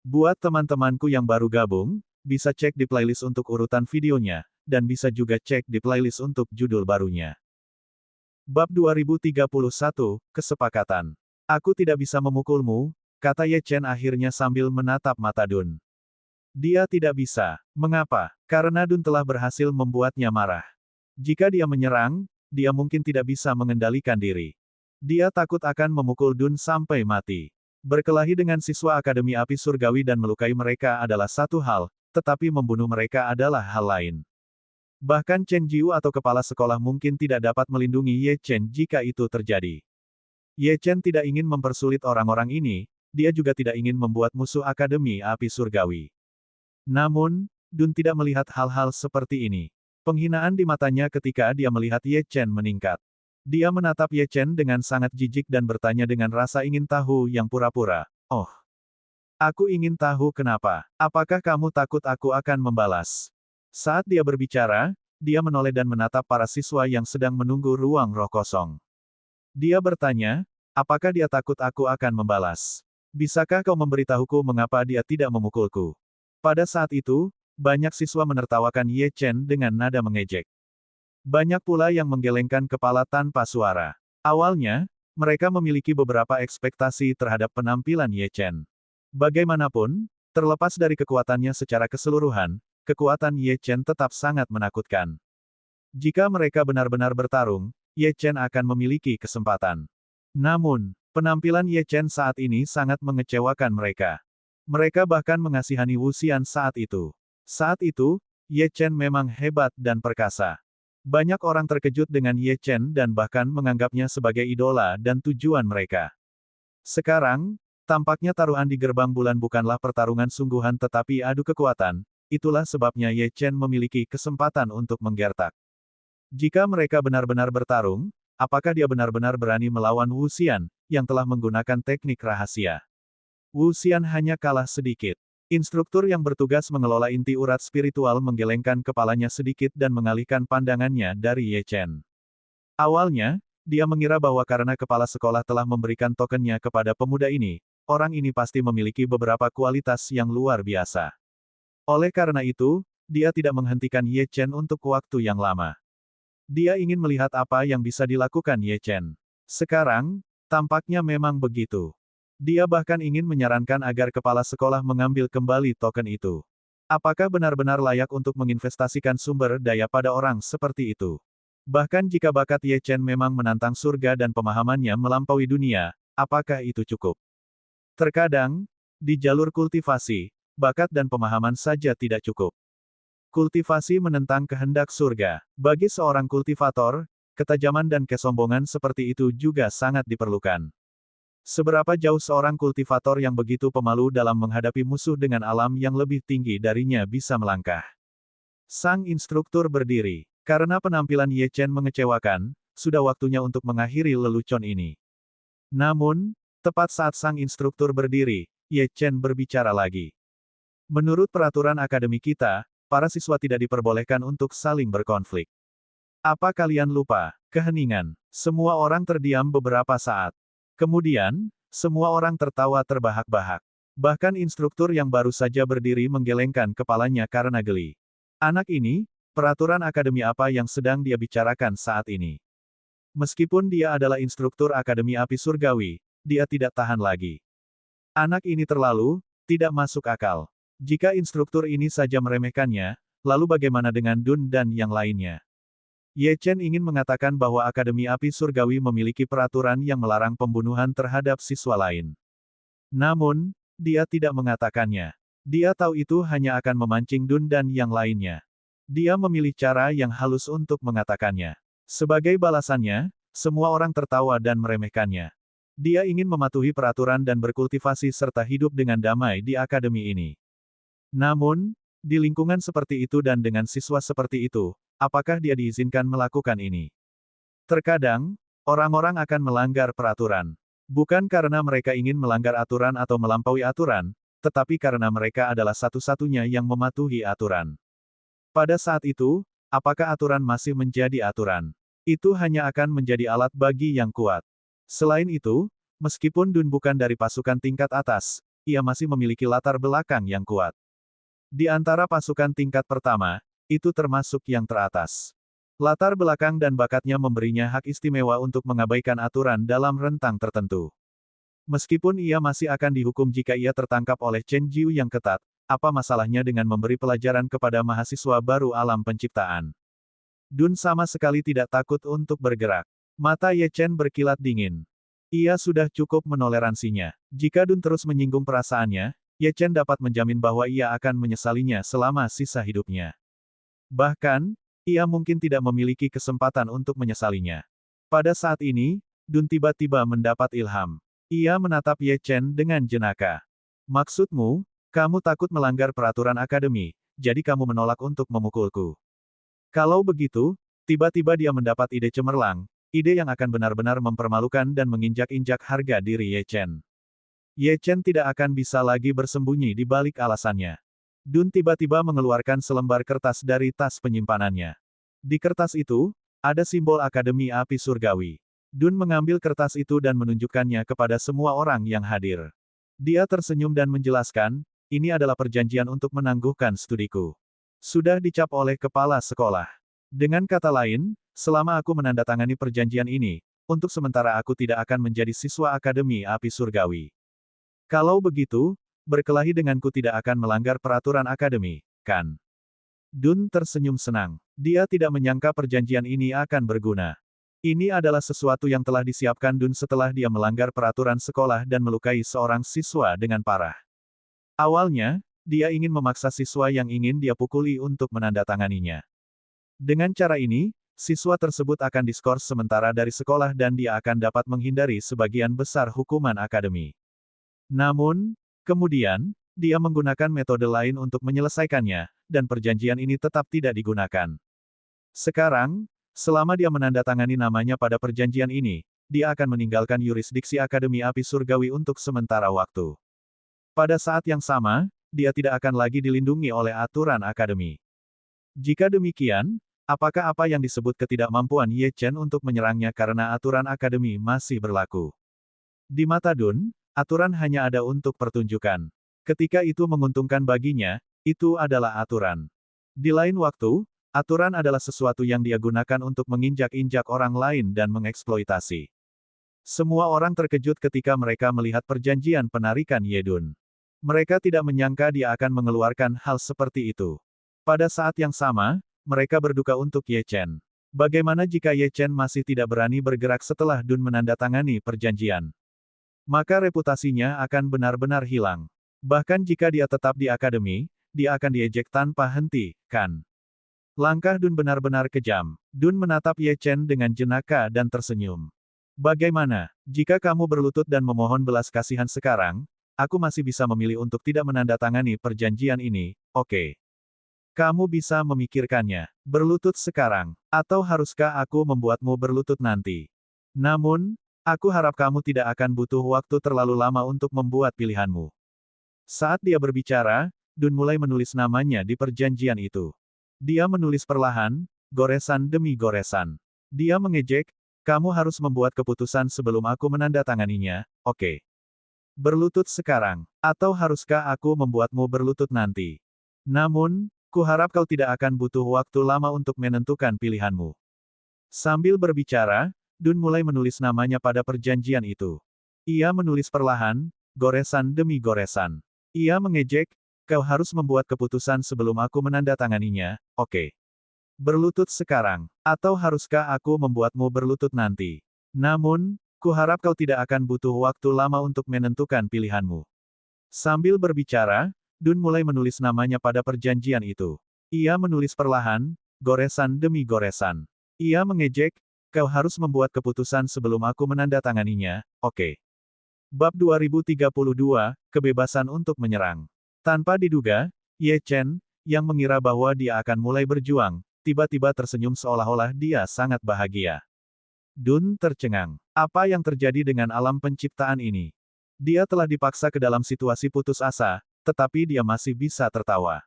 Buat teman-temanku yang baru gabung, bisa cek di playlist untuk urutan videonya, dan bisa juga cek di playlist untuk judul barunya. Bab 2031, Kesepakatan. Aku tidak bisa memukulmu, kata Ye Chen akhirnya sambil menatap mata Dun. Dia tidak bisa. Mengapa? Karena Dun telah berhasil membuatnya marah. Jika dia menyerang, dia mungkin tidak bisa mengendalikan diri. Dia takut akan memukul Dun sampai mati. Berkelahi dengan siswa Akademi Api Surgawi dan melukai mereka adalah satu hal, tetapi membunuh mereka adalah hal lain. Bahkan Chen Jiu atau kepala sekolah mungkin tidak dapat melindungi Ye Chen jika itu terjadi. Ye Chen tidak ingin mempersulit orang-orang ini, dia juga tidak ingin membuat musuh Akademi Api Surgawi. Namun, Dun tidak melihat hal-hal seperti ini. Penghinaan di matanya ketika dia melihat Ye Chen meningkat. Dia menatap Ye Chen dengan sangat jijik dan bertanya dengan rasa ingin tahu yang pura-pura. Oh, aku ingin tahu kenapa. Apakah kamu takut aku akan membalas? Saat dia berbicara, dia menoleh dan menatap para siswa yang sedang menunggu ruang roh kosong. Dia bertanya, apakah dia takut aku akan membalas? Bisakah kau memberitahuku mengapa dia tidak memukulku? Pada saat itu, banyak siswa menertawakan Ye Chen dengan nada mengejek. Banyak pula yang menggelengkan kepala tanpa suara. Awalnya, mereka memiliki beberapa ekspektasi terhadap penampilan Ye Chen. Bagaimanapun, terlepas dari kekuatannya secara keseluruhan, kekuatan Ye Chen tetap sangat menakutkan. Jika mereka benar-benar bertarung, Ye Chen akan memiliki kesempatan. Namun, penampilan Ye Chen saat ini sangat mengecewakan mereka. Mereka bahkan mengasihani Wu Xian saat itu. Saat itu, Ye Chen memang hebat dan perkasa. Banyak orang terkejut dengan Ye Chen dan bahkan menganggapnya sebagai idola dan tujuan mereka. Sekarang, tampaknya taruhan di gerbang bulan bukanlah pertarungan sungguhan tetapi adu kekuatan. Itulah sebabnya Ye Chen memiliki kesempatan untuk menggertak. Jika mereka benar-benar bertarung, apakah dia benar-benar berani melawan Wu Xian, yang telah menggunakan teknik rahasia? Wu Xian hanya kalah sedikit. Instruktur yang bertugas mengelola inti urat spiritual menggelengkan kepalanya sedikit dan mengalihkan pandangannya dari Ye Chen. Awalnya, dia mengira bahwa karena kepala sekolah telah memberikan tokennya kepada pemuda ini, orang ini pasti memiliki beberapa kualitas yang luar biasa. Oleh karena itu, dia tidak menghentikan Ye Chen untuk waktu yang lama. Dia ingin melihat apa yang bisa dilakukan Ye Chen. Sekarang, tampaknya memang begitu. Dia bahkan ingin menyarankan agar kepala sekolah mengambil kembali token itu. Apakah benar-benar layak untuk menginvestasikan sumber daya pada orang seperti itu? Bahkan jika bakat Ye Chen memang menantang surga dan pemahamannya melampaui dunia, apakah itu cukup? Terkadang, di jalur kultivasi, bakat dan pemahaman saja tidak cukup. Kultivasi menentang kehendak surga. Bagi seorang kultivator, ketajaman dan kesombongan seperti itu juga sangat diperlukan. Seberapa jauh seorang kultivator yang begitu pemalu dalam menghadapi musuh dengan alam yang lebih tinggi darinya bisa melangkah? Sang instruktur berdiri. Karena penampilan Ye Chen mengecewakan, sudah waktunya untuk mengakhiri lelucon ini. Namun, tepat saat sang instruktur berdiri, Ye Chen berbicara lagi. Menurut peraturan akademi kita, para siswa tidak diperbolehkan untuk saling berkonflik. Apa kalian lupa? Keheningan. Semua orang terdiam beberapa saat. Kemudian, semua orang tertawa terbahak-bahak. Bahkan instruktur yang baru saja berdiri menggelengkan kepalanya karena geli. Anak ini, peraturan akademi apa yang sedang dia bicarakan saat ini? Meskipun dia adalah instruktur Akademi Api Surgawi, dia tidak tahan lagi. Anak ini terlalu, tidak masuk akal. Jika instruktur ini saja meremehkannya, lalu bagaimana dengan Dun dan yang lainnya? Ye Chen ingin mengatakan bahwa Akademi Api Surgawi memiliki peraturan yang melarang pembunuhan terhadap siswa lain. Namun, dia tidak mengatakannya. Dia tahu itu hanya akan memancing Dun dan yang lainnya. Dia memilih cara yang halus untuk mengatakannya. Sebagai balasannya, semua orang tertawa dan meremehkannya. Dia ingin mematuhi peraturan dan berkultivasi serta hidup dengan damai di akademi ini. Namun, di lingkungan seperti itu dan dengan siswa seperti itu, apakah dia diizinkan melakukan ini? Terkadang, orang-orang akan melanggar peraturan. Bukan karena mereka ingin melanggar aturan atau melampaui aturan, tetapi karena mereka adalah satu-satunya yang mematuhi aturan. Pada saat itu, apakah aturan masih menjadi aturan? Itu hanya akan menjadi alat bagi yang kuat. Selain itu, meskipun Dun bukan dari pasukan tingkat atas, ia masih memiliki latar belakang yang kuat. Di antara pasukan tingkat pertama, itu termasuk yang teratas. Latar belakang dan bakatnya memberinya hak istimewa untuk mengabaikan aturan dalam rentang tertentu. Meskipun ia masih akan dihukum jika ia tertangkap oleh Chen Jiu yang ketat, apa masalahnya dengan memberi pelajaran kepada mahasiswa baru alam penciptaan? Dun sama sekali tidak takut untuk bergerak. Mata Ye Chen berkilat dingin. Ia sudah cukup menoleransinya. Jika Dun terus menyinggung perasaannya, Ye Chen dapat menjamin bahwa ia akan menyesalinya selama sisa hidupnya. Bahkan, ia mungkin tidak memiliki kesempatan untuk menyesalinya. Pada saat ini, Dun tiba-tiba mendapat ilham. Ia menatap Ye Chen dengan jenaka. Maksudmu, kamu takut melanggar peraturan akademi, jadi kamu menolak untuk memukulku. Kalau begitu, tiba-tiba dia mendapat ide cemerlang, ide yang akan benar-benar mempermalukan dan menginjak-injak harga diri Ye Chen. Ye Chen tidak akan bisa lagi bersembunyi di balik alasannya. Dun tiba-tiba mengeluarkan selembar kertas dari tas penyimpanannya. Di kertas itu, ada simbol Akademi Api Surgawi. Dun mengambil kertas itu dan menunjukkannya kepada semua orang yang hadir. Dia tersenyum dan menjelaskan, ini adalah perjanjian untuk menangguhkan studiku. Sudah dicap oleh kepala sekolah. Dengan kata lain, selama aku menandatangani perjanjian ini, untuk sementara aku tidak akan menjadi siswa Akademi Api Surgawi. Kalau begitu, berkelahi denganku tidak akan melanggar peraturan akademi, kan? Dun tersenyum senang. Dia tidak menyangka perjanjian ini akan berguna. Ini adalah sesuatu yang telah disiapkan Dun setelah dia melanggar peraturan sekolah dan melukai seorang siswa dengan parah. Awalnya, dia ingin memaksa siswa yang ingin dia pukuli untuk menandatanganinya. Dengan cara ini, siswa tersebut akan diskors sementara dari sekolah dan dia akan dapat menghindari sebagian besar hukuman akademi. Namun, kemudian, dia menggunakan metode lain untuk menyelesaikannya, dan perjanjian ini tetap tidak digunakan. Sekarang, selama dia menandatangani namanya pada perjanjian ini, dia akan meninggalkan yurisdiksi Akademi Api Surgawi untuk sementara waktu. Pada saat yang sama, dia tidak akan lagi dilindungi oleh aturan akademi. Jika demikian, apakah apa yang disebut ketidakmampuan Ye Chen untuk menyerangnya karena aturan akademi masih berlaku? Di mata Dun, aturan hanya ada untuk pertunjukan. Ketika itu menguntungkan baginya, itu adalah aturan. Di lain waktu, aturan adalah sesuatu yang dia gunakan untuk menginjak-injak orang lain dan mengeksploitasi. Semua orang terkejut ketika mereka melihat perjanjian penarikan Ye Dun. Mereka tidak menyangka dia akan mengeluarkan hal seperti itu. Pada saat yang sama, mereka berduka untuk Ye Chen. Bagaimana jika Ye Chen masih tidak berani bergerak setelah Dun menandatangani perjanjian? Maka reputasinya akan benar-benar hilang. Bahkan jika dia tetap di akademi, dia akan diejek tanpa henti, kan? Langkah Dun benar-benar kejam. Dun menatap Ye Chen dengan jenaka dan tersenyum. Bagaimana, jika kamu berlutut dan memohon belas kasihan sekarang, aku masih bisa memilih untuk tidak menandatangani perjanjian ini, oke? Kamu bisa memikirkannya. Berlutut sekarang. Atau haruskah aku membuatmu berlutut nanti? Namun, aku harap kamu tidak akan butuh waktu terlalu lama untuk membuat pilihanmu. Saat dia berbicara, Dun mulai menulis namanya di perjanjian itu. Dia menulis perlahan, goresan demi goresan. Dia mengejek, kamu harus membuat keputusan sebelum aku menandatanganinya, oke? Berlutut sekarang. Atau haruskah aku membuatmu berlutut nanti? Namun, kuharap kau tidak akan butuh waktu lama untuk menentukan pilihanmu. Sambil berbicara, Dun mulai menulis namanya pada perjanjian itu. Ia menulis perlahan, goresan demi goresan. Ia mengejek, kau harus membuat keputusan sebelum aku menandatanganinya, oke? Berlutut sekarang. Atau haruskah aku membuatmu berlutut nanti? Namun, kuharap kau tidak akan butuh waktu lama untuk menentukan pilihanmu. Sambil berbicara, Dun mulai menulis namanya pada perjanjian itu. Ia menulis perlahan, goresan demi goresan. Ia mengejek, kau harus membuat keputusan sebelum aku menandatanganinya, oke? Bab 2032, Kebebasan untuk Menyerang. Tanpa diduga, Ye Chen, yang mengira bahwa dia akan mulai berjuang, tiba-tiba tersenyum seolah-olah dia sangat bahagia. Dun tercengang. Apa yang terjadi dengan alam penciptaan ini? Dia telah dipaksa ke dalam situasi putus asa, tetapi dia masih bisa tertawa.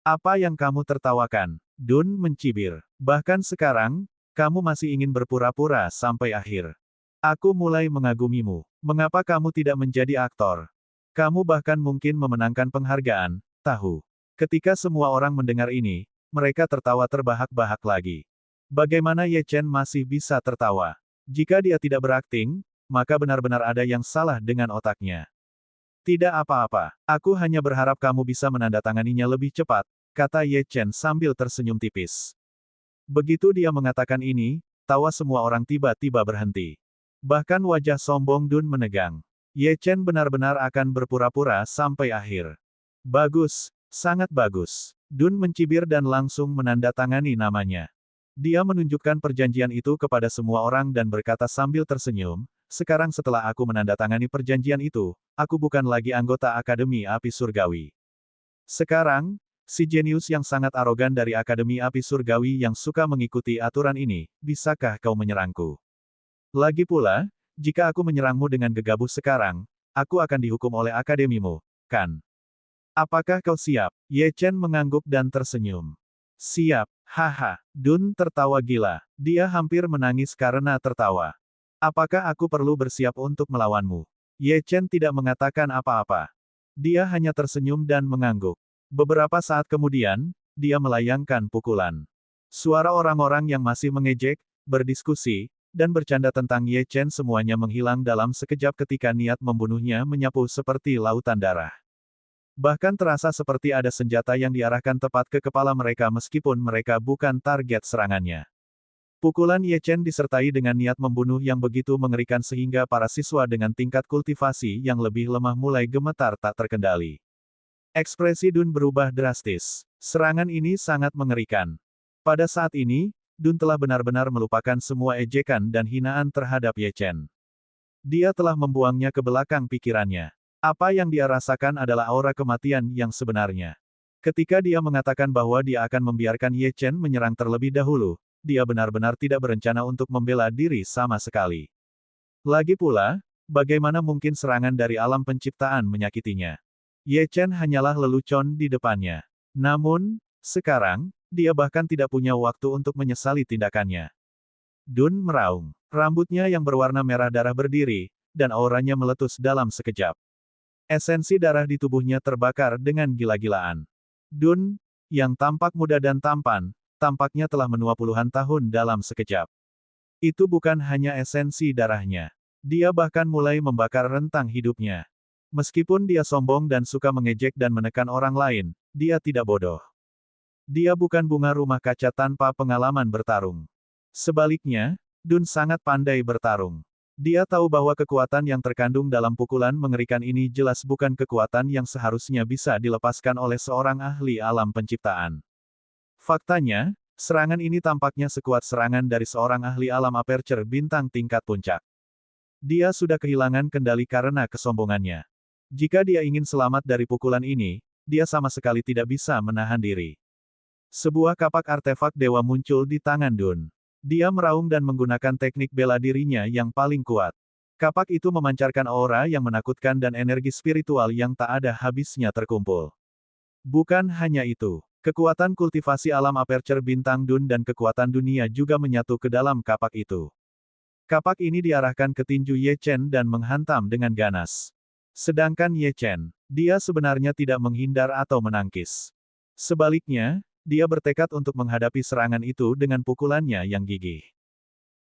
Apa yang kamu tertawakan? Dun mencibir. Bahkan sekarang, kamu masih ingin berpura-pura sampai akhir. Aku mulai mengagumimu. Mengapa kamu tidak menjadi aktor? Kamu bahkan mungkin memenangkan penghargaan, tahu. Ketika semua orang mendengar ini, mereka tertawa terbahak-bahak lagi. Bagaimana Ye Chen masih bisa tertawa? Jika dia tidak berakting, maka benar-benar ada yang salah dengan otaknya. Tidak apa-apa, aku hanya berharap kamu bisa menandatanganinya lebih cepat, kata Ye Chen sambil tersenyum tipis. Begitu dia mengatakan ini, tawa semua orang tiba-tiba berhenti. Bahkan wajah sombong Dun menegang. Ye Chen benar-benar akan berpura-pura sampai akhir. Bagus, sangat bagus. Dun mencibir dan langsung menandatangani namanya. Dia menunjukkan perjanjian itu kepada semua orang dan berkata sambil tersenyum, sekarang setelah aku menandatangani perjanjian itu, aku bukan lagi anggota Akademi Api Surgawi. Sekarang, si jenius yang sangat arogan dari Akademi Api Surgawi yang suka mengikuti aturan ini, bisakah kau menyerangku? Lagi pula, jika aku menyerangmu dengan gegabah sekarang, aku akan dihukum oleh akademimu, kan? Apakah kau siap? Ye Chen mengangguk dan tersenyum. Siap, haha. Dun tertawa gila. Dia hampir menangis karena tertawa. Apakah aku perlu bersiap untuk melawanmu? Ye Chen tidak mengatakan apa-apa. Dia hanya tersenyum dan mengangguk. Beberapa saat kemudian, dia melayangkan pukulan. Suara orang-orang yang masih mengejek, berdiskusi, dan bercanda tentang Ye Chen semuanya menghilang dalam sekejap ketika niat membunuhnya menyapu seperti lautan darah. Bahkan terasa seperti ada senjata yang diarahkan tepat ke kepala mereka meskipun mereka bukan target serangannya. Pukulan Ye Chen disertai dengan niat membunuh yang begitu mengerikan sehingga para siswa dengan tingkat kultivasi yang lebih lemah mulai gemetar tak terkendali. Ekspresi Dun berubah drastis. Serangan ini sangat mengerikan. Pada saat ini, Dun telah benar-benar melupakan semua ejekan dan hinaan terhadap Ye Chen. Dia telah membuangnya ke belakang pikirannya. Apa yang dia rasakan adalah aura kematian yang sebenarnya. Ketika dia mengatakan bahwa dia akan membiarkan Ye Chen menyerang terlebih dahulu, dia benar-benar tidak berencana untuk membela diri sama sekali. Lagi pula, bagaimana mungkin serangan dari alam penciptaan menyakitinya? Ye Chen hanyalah lelucon di depannya. Namun, sekarang, dia bahkan tidak punya waktu untuk menyesali tindakannya. Dun meraung. Rambutnya yang berwarna merah darah berdiri, dan auranya meletus dalam sekejap. Esensi darah di tubuhnya terbakar dengan gila-gilaan. Dun, yang tampak muda dan tampan, tampaknya telah menua puluhan tahun dalam sekejap. Itu bukan hanya esensi darahnya. Dia bahkan mulai membakar rentang hidupnya. Meskipun dia sombong dan suka mengejek dan menekan orang lain, dia tidak bodoh. Dia bukan bunga rumah kaca tanpa pengalaman bertarung. Sebaliknya, Dun sangat pandai bertarung. Dia tahu bahwa kekuatan yang terkandung dalam pukulan mengerikan ini jelas bukan kekuatan yang seharusnya bisa dilepaskan oleh seorang ahli alam penciptaan. Faktanya, serangan ini tampaknya sekuat serangan dari seorang ahli alam aperture bintang tingkat puncak. Dia sudah kehilangan kendali karena kesombongannya. Jika dia ingin selamat dari pukulan ini, dia sama sekali tidak bisa menahan diri. Sebuah kapak artefak dewa muncul di tangan Dun. Dia meraung dan menggunakan teknik bela dirinya yang paling kuat. Kapak itu memancarkan aura yang menakutkan dan energi spiritual yang tak ada habisnya terkumpul. Bukan hanya itu. Kekuatan kultivasi alam aperture bintang Dun dan kekuatan dunia juga menyatu ke dalam kapak itu. Kapak ini diarahkan ke tinju Ye Chen dan menghantam dengan ganas. Sedangkan Ye Chen, dia sebenarnya tidak menghindar atau menangkis. Sebaliknya, dia bertekad untuk menghadapi serangan itu dengan pukulannya yang gigih.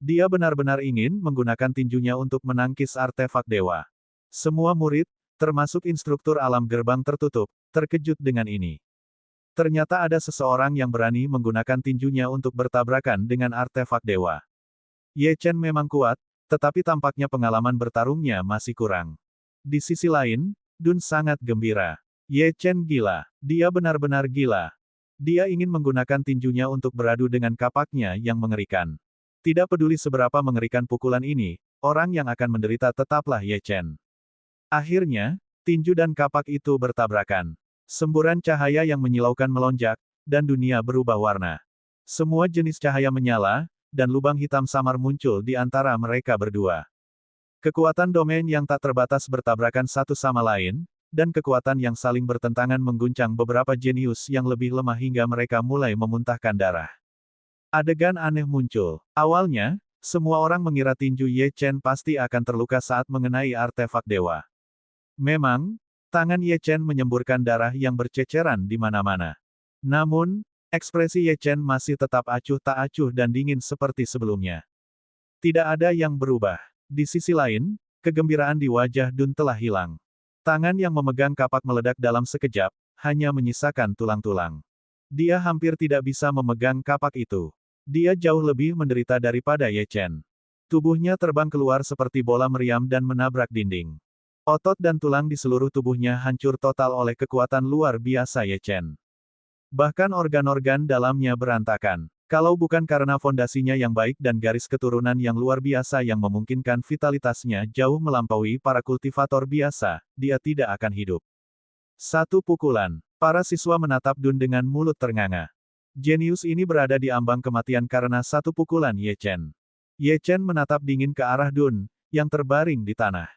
Dia benar-benar ingin menggunakan tinjunya untuk menangkis artefak dewa. Semua murid, termasuk instruktur alam gerbang tertutup, terkejut dengan ini. Ternyata ada seseorang yang berani menggunakan tinjunya untuk bertabrakan dengan artefak dewa. Ye Chen memang kuat, tetapi tampaknya pengalaman bertarungnya masih kurang. Di sisi lain, Dun sangat gembira. Ye Chen gila. Dia benar-benar gila. Dia ingin menggunakan tinjunya untuk beradu dengan kapaknya yang mengerikan. Tidak peduli seberapa mengerikan pukulan ini, orang yang akan menderita tetaplah Ye Chen. Akhirnya, tinju dan kapak itu bertabrakan. Semburan cahaya yang menyilaukan melonjak, dan dunia berubah warna. Semua jenis cahaya menyala, dan lubang hitam samar muncul di antara mereka berdua. Kekuatan domain yang tak terbatas bertabrakan satu sama lain, dan kekuatan yang saling bertentangan mengguncang beberapa jenius yang lebih lemah hingga mereka mulai memuntahkan darah. Adegan aneh muncul. Awalnya, semua orang mengira tinju Ye Chen pasti akan terluka saat mengenai artefak dewa. Memang, Tangan Ye Chen menyemburkan darah yang berceceran di mana-mana. Namun, ekspresi Ye Chen masih tetap acuh tak acuh dan dingin seperti sebelumnya. Tidak ada yang berubah. Di sisi lain, kegembiraan di wajah Dun telah hilang. Tangan yang memegang kapak meledak dalam sekejap, hanya menyisakan tulang-tulang. Dia hampir tidak bisa memegang kapak itu. Dia jauh lebih menderita daripada Ye Chen. Tubuhnya terbang keluar seperti bola meriam dan menabrak dinding. Otot dan tulang di seluruh tubuhnya hancur total oleh kekuatan luar biasa Ye Chen. Bahkan organ-organ dalamnya berantakan. Kalau bukan karena fondasinya yang baik dan garis keturunan yang luar biasa yang memungkinkan vitalitasnya jauh melampaui para kultivator biasa, dia tidak akan hidup. Satu pukulan. Para siswa menatap Dun dengan mulut ternganga. Jenius ini berada di ambang kematian karena satu pukulan Ye Chen. Ye Chen menatap dingin ke arah Dun, yang terbaring di tanah.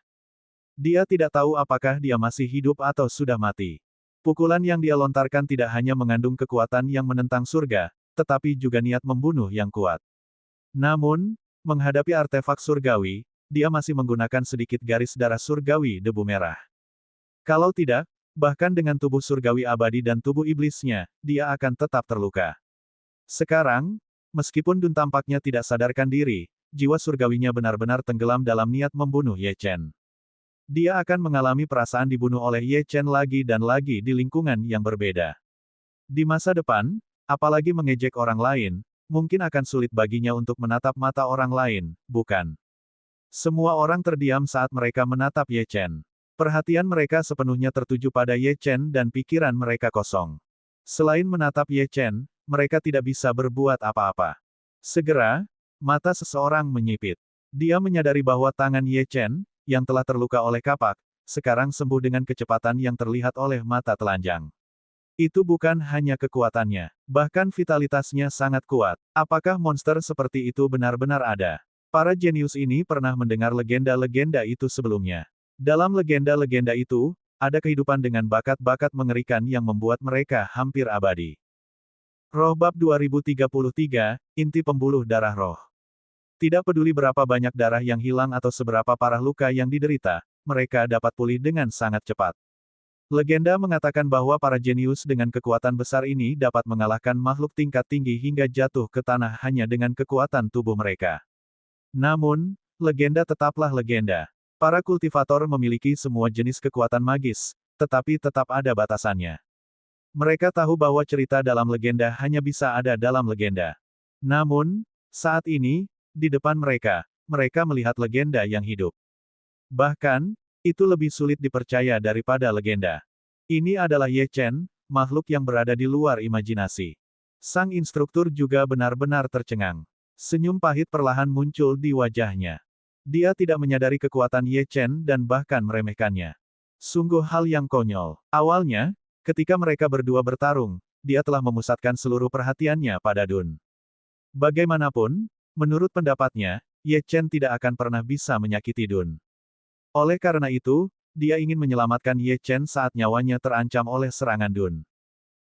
Dia tidak tahu apakah dia masih hidup atau sudah mati. Pukulan yang dia lontarkan tidak hanya mengandung kekuatan yang menentang surga, tetapi juga niat membunuh yang kuat. Namun, menghadapi artefak surgawi, dia masih menggunakan sedikit garis darah surgawi debu merah. Kalau tidak, bahkan dengan tubuh surgawi abadi dan tubuh iblisnya, dia akan tetap terluka. Sekarang, meskipun Dun tampaknya tidak sadarkan diri, jiwa surgawinya benar-benar tenggelam dalam niat membunuh Ye Chen. Dia akan mengalami perasaan dibunuh oleh Ye Chen lagi dan lagi di lingkungan yang berbeda. Di masa depan, apalagi mengejek orang lain, mungkin akan sulit baginya untuk menatap mata orang lain, bukan? Semua orang terdiam saat mereka menatap Ye Chen. Perhatian mereka sepenuhnya tertuju pada Ye Chen dan pikiran mereka kosong. Selain menatap Ye Chen, mereka tidak bisa berbuat apa-apa. Segera, mata seseorang menyipit. Dia menyadari bahwa tangan Ye Chen, yang telah terluka oleh kapak, sekarang sembuh dengan kecepatan yang terlihat oleh mata telanjang. Itu bukan hanya kekuatannya, bahkan vitalitasnya sangat kuat. Apakah monster seperti itu benar-benar ada? Para jenius ini pernah mendengar legenda-legenda itu sebelumnya. Dalam legenda-legenda itu, ada kehidupan dengan bakat-bakat mengerikan yang membuat mereka hampir abadi. Roh Bab 2033, Inti Pembuluh Darah Roh. Tidak peduli berapa banyak darah yang hilang atau seberapa parah luka yang diderita, mereka dapat pulih dengan sangat cepat. Legenda mengatakan bahwa para jenius dengan kekuatan besar ini dapat mengalahkan makhluk tingkat tinggi hingga jatuh ke tanah hanya dengan kekuatan tubuh mereka. Namun, legenda tetaplah legenda. Para kultivator memiliki semua jenis kekuatan magis, tetapi tetap ada batasannya. Mereka tahu bahwa cerita dalam legenda hanya bisa ada dalam legenda. Namun, saat ini, di depan mereka, mereka melihat legenda yang hidup. Bahkan, itu lebih sulit dipercaya daripada legenda. Ini adalah Ye Chen, makhluk yang berada di luar imajinasi. Sang instruktur juga benar-benar tercengang. Senyum pahit perlahan muncul di wajahnya. Dia tidak menyadari kekuatan Ye Chen dan bahkan meremehkannya. Sungguh hal yang konyol. Awalnya, ketika mereka berdua bertarung, dia telah memusatkan seluruh perhatiannya pada Dun. Bagaimanapun, menurut pendapatnya, Ye Chen tidak akan pernah bisa menyakiti Dun. Oleh karena itu, dia ingin menyelamatkan Ye Chen saat nyawanya terancam oleh serangan Dun.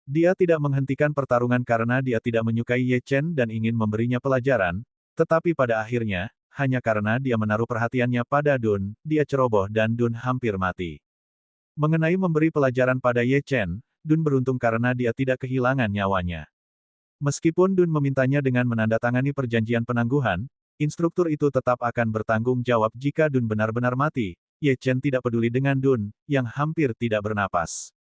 Dia tidak menghentikan pertarungan karena dia tidak menyukai Ye Chen dan ingin memberinya pelajaran, tetapi pada akhirnya, hanya karena dia menaruh perhatiannya pada Dun, dia ceroboh dan Dun hampir mati. Mengenai memberi pelajaran pada Ye Chen, Dun beruntung karena dia tidak kehilangan nyawanya. Meskipun Dun memintanya dengan menandatangani perjanjian penangguhan, instruktur itu tetap akan bertanggung jawab jika Dun benar-benar mati. Ye Chen tidak peduli dengan Dun, yang hampir tidak bernapas.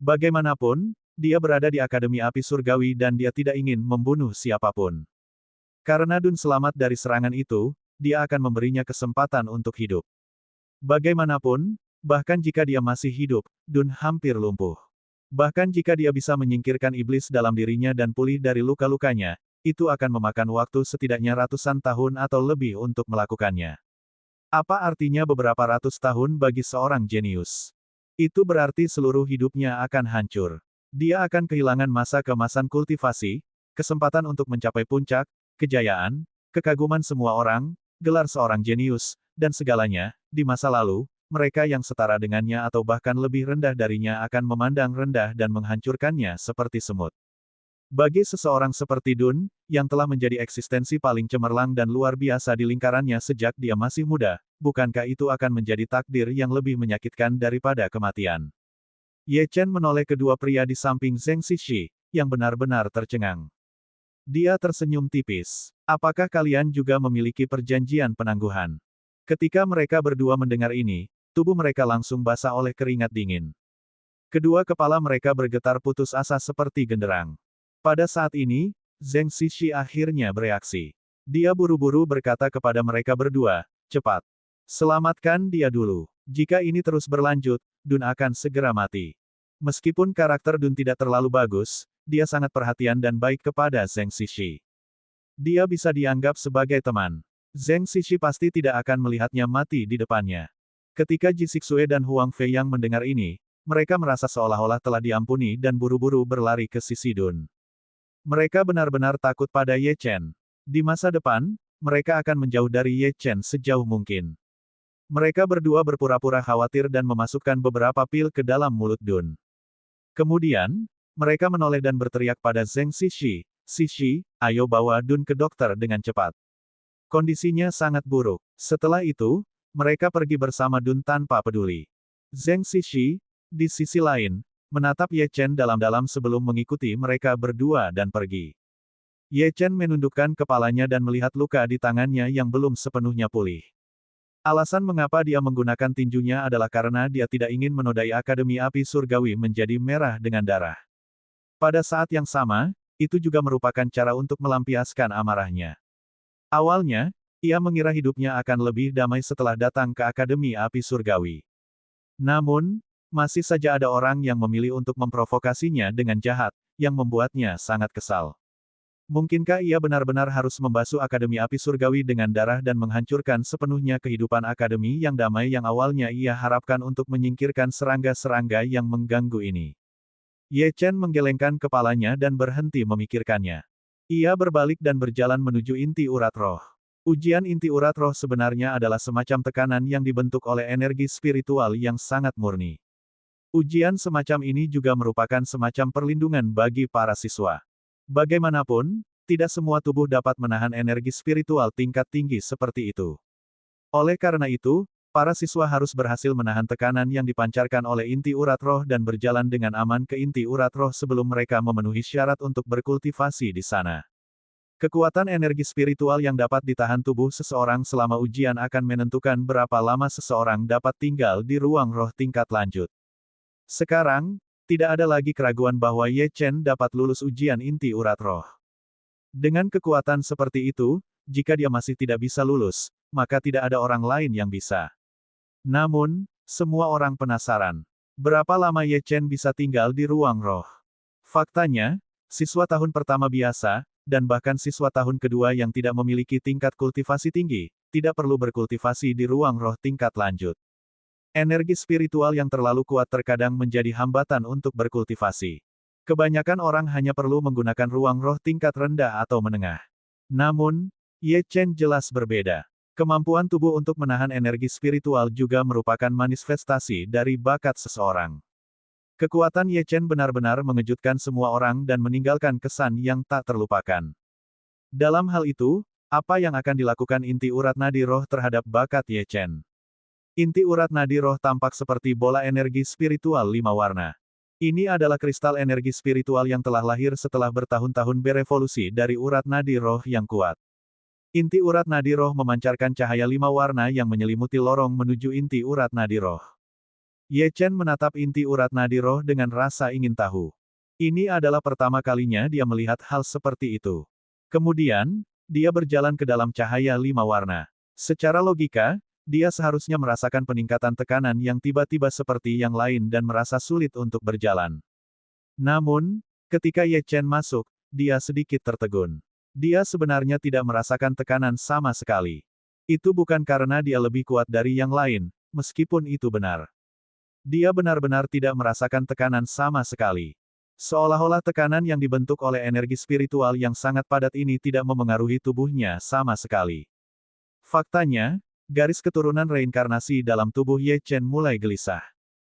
Bagaimanapun, dia berada di Akademi Api Surgawi dan dia tidak ingin membunuh siapapun. Karena Dun selamat dari serangan itu, dia akan memberinya kesempatan untuk hidup. Bagaimanapun, bahkan jika dia masih hidup, Dun hampir lumpuh. Bahkan jika dia bisa menyingkirkan iblis dalam dirinya dan pulih dari luka-lukanya, itu akan memakan waktu setidaknya ratusan tahun atau lebih untuk melakukannya. Apa artinya beberapa ratus tahun bagi seorang jenius? Itu berarti seluruh hidupnya akan hancur. Dia akan kehilangan masa keemasan kultivasi, kesempatan untuk mencapai puncak, kejayaan, kekaguman semua orang, gelar seorang jenius, dan segalanya. Di masa lalu, mereka yang setara dengannya atau bahkan lebih rendah darinya akan memandang rendah dan menghancurkannya seperti semut. Bagi seseorang seperti Dun, yang telah menjadi eksistensi paling cemerlang dan luar biasa di lingkarannya sejak dia masih muda, bukankah itu akan menjadi takdir yang lebih menyakitkan daripada kematian? Ye Chen menoleh kedua pria di samping Zheng Xixi, yang benar-benar tercengang. Dia tersenyum tipis. Apakah kalian juga memiliki perjanjian penangguhan? Ketika mereka berdua mendengar ini, tubuh mereka langsung basah oleh keringat dingin. Kedua kepala mereka bergetar putus asa seperti genderang. Pada saat ini, Zheng Xixi akhirnya bereaksi. Dia buru-buru berkata kepada mereka berdua, cepat. Selamatkan dia dulu. Jika ini terus berlanjut, Dun akan segera mati. Meskipun karakter Dun tidak terlalu bagus, dia sangat perhatian dan baik kepada Zheng Xixi. Dia bisa dianggap sebagai teman. Zheng Xixi pasti tidak akan melihatnya mati di depannya. Ketika Ji Xixue dan Huang Fei yang mendengar ini, mereka merasa seolah-olah telah diampuni dan buru-buru berlari ke sisi Dun. Mereka benar-benar takut pada Ye Chen. Di masa depan, mereka akan menjauh dari Ye Chen sejauh mungkin. Mereka berdua berpura-pura khawatir dan memasukkan beberapa pil ke dalam mulut Dun. Kemudian, mereka menoleh dan berteriak pada Zheng Xixi, Xixi, ayo bawa Dun ke dokter dengan cepat. Kondisinya sangat buruk. Setelah itu, mereka pergi bersama Dun tanpa peduli. Zheng Xixi, di sisi lain, menatap Ye Chen dalam-dalam sebelum mengikuti mereka berdua dan pergi. Ye Chen menundukkan kepalanya dan melihat luka di tangannya yang belum sepenuhnya pulih. Alasan mengapa dia menggunakan tinjunya adalah karena dia tidak ingin menodai Akademi Api Surgawi menjadi merah dengan darah. Pada saat yang sama, itu juga merupakan cara untuk melampiaskan amarahnya. Awalnya, ia mengira hidupnya akan lebih damai setelah datang ke Akademi Api Surgawi. Namun, masih saja ada orang yang memilih untuk memprovokasinya dengan jahat, yang membuatnya sangat kesal. Mungkinkah ia benar-benar harus membasuh Akademi Api Surgawi dengan darah dan menghancurkan sepenuhnya kehidupan Akademi yang damai yang awalnya ia harapkan untuk menyingkirkan serangga-serangga yang mengganggu ini? Ye Chen menggelengkan kepalanya dan berhenti memikirkannya. Ia berbalik dan berjalan menuju inti urat roh. Ujian inti urat roh sebenarnya adalah semacam tekanan yang dibentuk oleh energi spiritual yang sangat murni. Ujian semacam ini juga merupakan semacam perlindungan bagi para siswa. Bagaimanapun, tidak semua tubuh dapat menahan energi spiritual tingkat tinggi seperti itu. Oleh karena itu, para siswa harus berhasil menahan tekanan yang dipancarkan oleh inti urat roh dan berjalan dengan aman ke inti urat roh sebelum mereka memenuhi syarat untuk berkultivasi di sana. Kekuatan energi spiritual yang dapat ditahan tubuh seseorang selama ujian akan menentukan berapa lama seseorang dapat tinggal di ruang roh tingkat lanjut. Sekarang, tidak ada lagi keraguan bahwa Ye Chen dapat lulus ujian inti urat roh. Dengan kekuatan seperti itu, jika dia masih tidak bisa lulus, maka tidak ada orang lain yang bisa. Namun, semua orang penasaran. Berapa lama Ye Chen bisa tinggal di ruang roh? Faktanya, siswa tahun pertama biasa, dan bahkan siswa tahun kedua yang tidak memiliki tingkat kultivasi tinggi, tidak perlu berkultivasi di ruang roh tingkat lanjut. Energi spiritual yang terlalu kuat terkadang menjadi hambatan untuk berkultivasi. Kebanyakan orang hanya perlu menggunakan ruang roh tingkat rendah atau menengah. Namun, Ye Chen jelas berbeda. Kemampuan tubuh untuk menahan energi spiritual juga merupakan manifestasi dari bakat seseorang. Kekuatan Ye Chen benar-benar mengejutkan semua orang dan meninggalkan kesan yang tak terlupakan. Dalam hal itu, apa yang akan dilakukan inti urat nadi roh terhadap bakat Ye Chen? Inti urat nadi roh tampak seperti bola energi spiritual 5 warna. Ini adalah kristal energi spiritual yang telah lahir setelah bertahun-tahun berevolusi dari urat nadi roh yang kuat. Inti urat nadi roh memancarkan cahaya 5 warna yang menyelimuti lorong menuju inti urat nadi roh. Ye Chen menatap inti urat nadi roh dengan rasa ingin tahu. Ini adalah pertama kalinya dia melihat hal seperti itu. Kemudian, dia berjalan ke dalam cahaya 5 warna. Secara logika, dia seharusnya merasakan peningkatan tekanan yang tiba-tiba seperti yang lain dan merasa sulit untuk berjalan. Namun, ketika Ye Chen masuk, dia sedikit tertegun. Dia sebenarnya tidak merasakan tekanan sama sekali. Itu bukan karena dia lebih kuat dari yang lain, meskipun itu benar. Dia benar-benar tidak merasakan tekanan sama sekali. Seolah-olah tekanan yang dibentuk oleh energi spiritual yang sangat padat ini tidak memengaruhi tubuhnya sama sekali. Faktanya, garis keturunan reinkarnasi dalam tubuh Ye Chen mulai gelisah.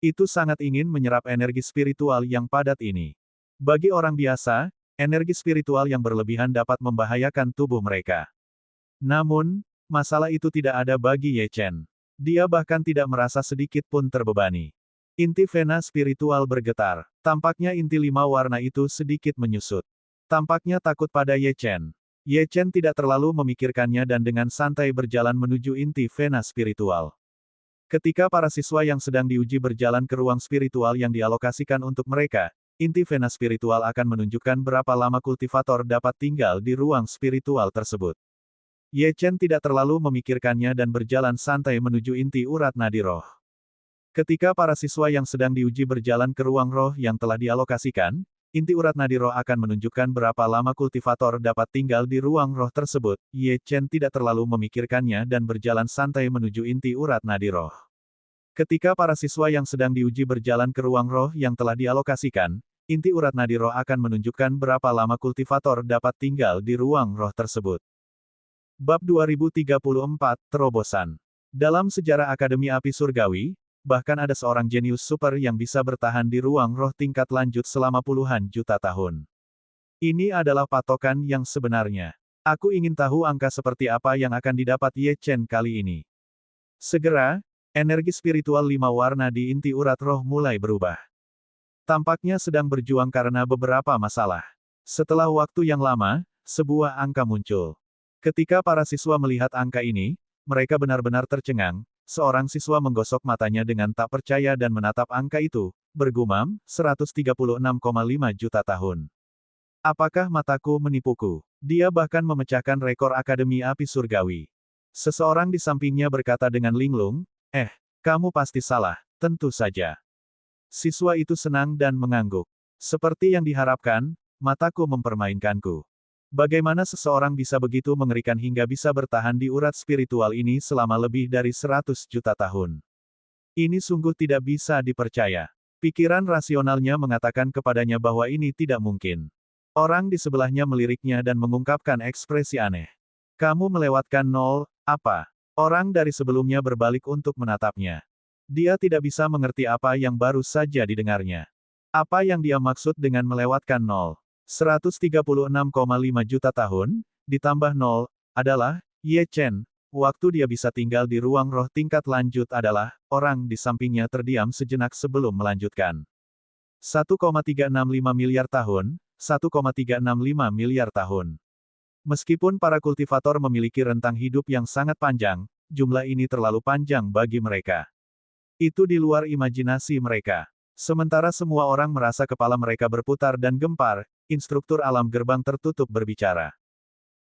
Itu sangat ingin menyerap energi spiritual yang padat ini. Bagi orang biasa, energi spiritual yang berlebihan dapat membahayakan tubuh mereka. Namun, masalah itu tidak ada bagi Ye Chen. Dia bahkan tidak merasa sedikit pun terbebani. Inti vena spiritual bergetar. Tampaknya inti 5 warna itu sedikit menyusut. Tampaknya takut pada Ye Chen. Ye Chen tidak terlalu memikirkannya dan dengan santai berjalan menuju inti vena spiritual. Ketika para siswa yang sedang diuji berjalan ke ruang spiritual yang dialokasikan untuk mereka, inti vena spiritual akan menunjukkan berapa lama kultivator dapat tinggal di ruang spiritual tersebut. Ye Chen tidak terlalu memikirkannya dan berjalan santai menuju inti urat nadi roh. Ketika para siswa yang sedang diuji berjalan ke ruang roh yang telah dialokasikan, inti urat nadi roh akan menunjukkan berapa lama kultivator dapat tinggal di ruang roh tersebut. Ye Chen tidak terlalu memikirkannya dan berjalan santai menuju inti urat nadi roh. Ketika para siswa yang sedang diuji berjalan ke ruang roh yang telah dialokasikan, inti urat nadi roh akan menunjukkan berapa lama kultivator dapat tinggal di ruang roh tersebut. Bab 2034, Terobosan. Dalam sejarah Akademi Api Surgawi, bahkan ada seorang jenius super yang bisa bertahan di ruang roh tingkat lanjut selama puluhan juta tahun. Ini adalah patokan yang sebenarnya. Aku ingin tahu angka seperti apa yang akan didapat Ye Chen kali ini. Segera, energi spiritual 5 warna di inti urat roh mulai berubah. Tampaknya sedang berjuang karena beberapa masalah. Setelah waktu yang lama, sebuah angka muncul. Ketika para siswa melihat angka ini, mereka benar-benar tercengang. Seorang siswa menggosok matanya dengan tak percaya dan menatap angka itu, bergumam, 136,5 juta tahun. Apakah mataku menipuku? Dia bahkan memecahkan rekor Akademi Api Surgawi. Seseorang di sampingnya berkata dengan linglung, kamu pasti salah, tentu saja. Siswa itu senang dan mengangguk. Seperti yang diharapkan, mataku mempermainkanku. Bagaimana seseorang bisa begitu mengerikan hingga bisa bertahan di urat spiritual ini selama lebih dari 100 juta tahun? Ini sungguh tidak bisa dipercaya. Pikiran rasionalnya mengatakan kepadanya bahwa ini tidak mungkin. Orang di sebelahnya meliriknya dan mengungkapkan ekspresi aneh. Kamu melewatkan 0, apa? Orang dari sebelumnya berbalik untuk menatapnya. Dia tidak bisa mengerti apa yang baru saja didengarnya. Apa yang dia maksud dengan melewatkan 0? 136,5 juta tahun, ditambah 0, adalah, Ye Chen. Waktu dia bisa tinggal di ruang roh tingkat lanjut adalah, orang di sampingnya terdiam sejenak sebelum melanjutkan. 1,365 miliar tahun, 1,365 miliar tahun. Meskipun para kultivator memiliki rentang hidup yang sangat panjang, jumlah ini terlalu panjang bagi mereka. Itu di luar imajinasi mereka. Sementara semua orang merasa kepala mereka berputar dan gempar, instruktur alam gerbang tertutup berbicara.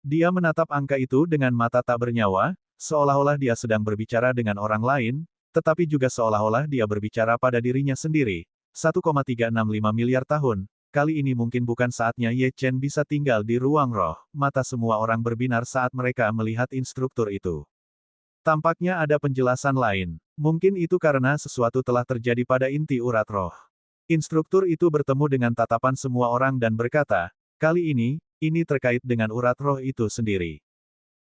Dia menatap angka itu dengan mata tak bernyawa, seolah-olah dia sedang berbicara dengan orang lain, tetapi juga seolah-olah dia berbicara pada dirinya sendiri. 1,365 miliar tahun, kali ini mungkin bukan saatnya Ye Chen bisa tinggal di ruang roh. Mata semua orang berbinar saat mereka melihat instruktur itu. Tampaknya ada penjelasan lain. Mungkin itu karena sesuatu telah terjadi pada inti urat roh. Instruktur itu bertemu dengan tatapan semua orang dan berkata, kali ini terkait dengan urat roh itu sendiri.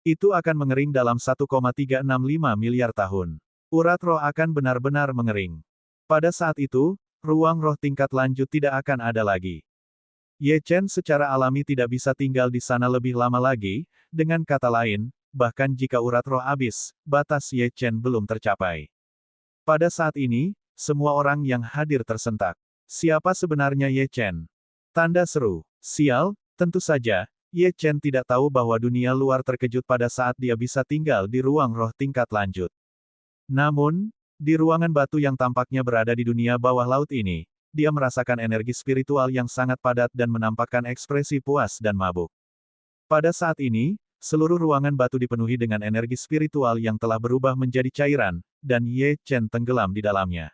Itu akan mengering dalam 1,365 miliar tahun. Urat roh akan benar-benar mengering. Pada saat itu, ruang roh tingkat lanjut tidak akan ada lagi. Ye Chen secara alami tidak bisa tinggal di sana lebih lama lagi, dengan kata lain, bahkan jika urat roh habis, batas Ye Chen belum tercapai. Pada saat ini, semua orang yang hadir tersentak. Siapa sebenarnya Ye Chen? Tanda seru. Sial, tentu saja, Ye Chen tidak tahu bahwa dunia luar terkejut pada saat dia bisa tinggal di ruang roh tingkat lanjut. Namun, di ruangan batu yang tampaknya berada di dunia bawah laut ini, dia merasakan energi spiritual yang sangat padat dan menampakkan ekspresi puas dan mabuk. Pada saat ini, seluruh ruangan batu dipenuhi dengan energi spiritual yang telah berubah menjadi cairan, dan Ye Chen tenggelam di dalamnya.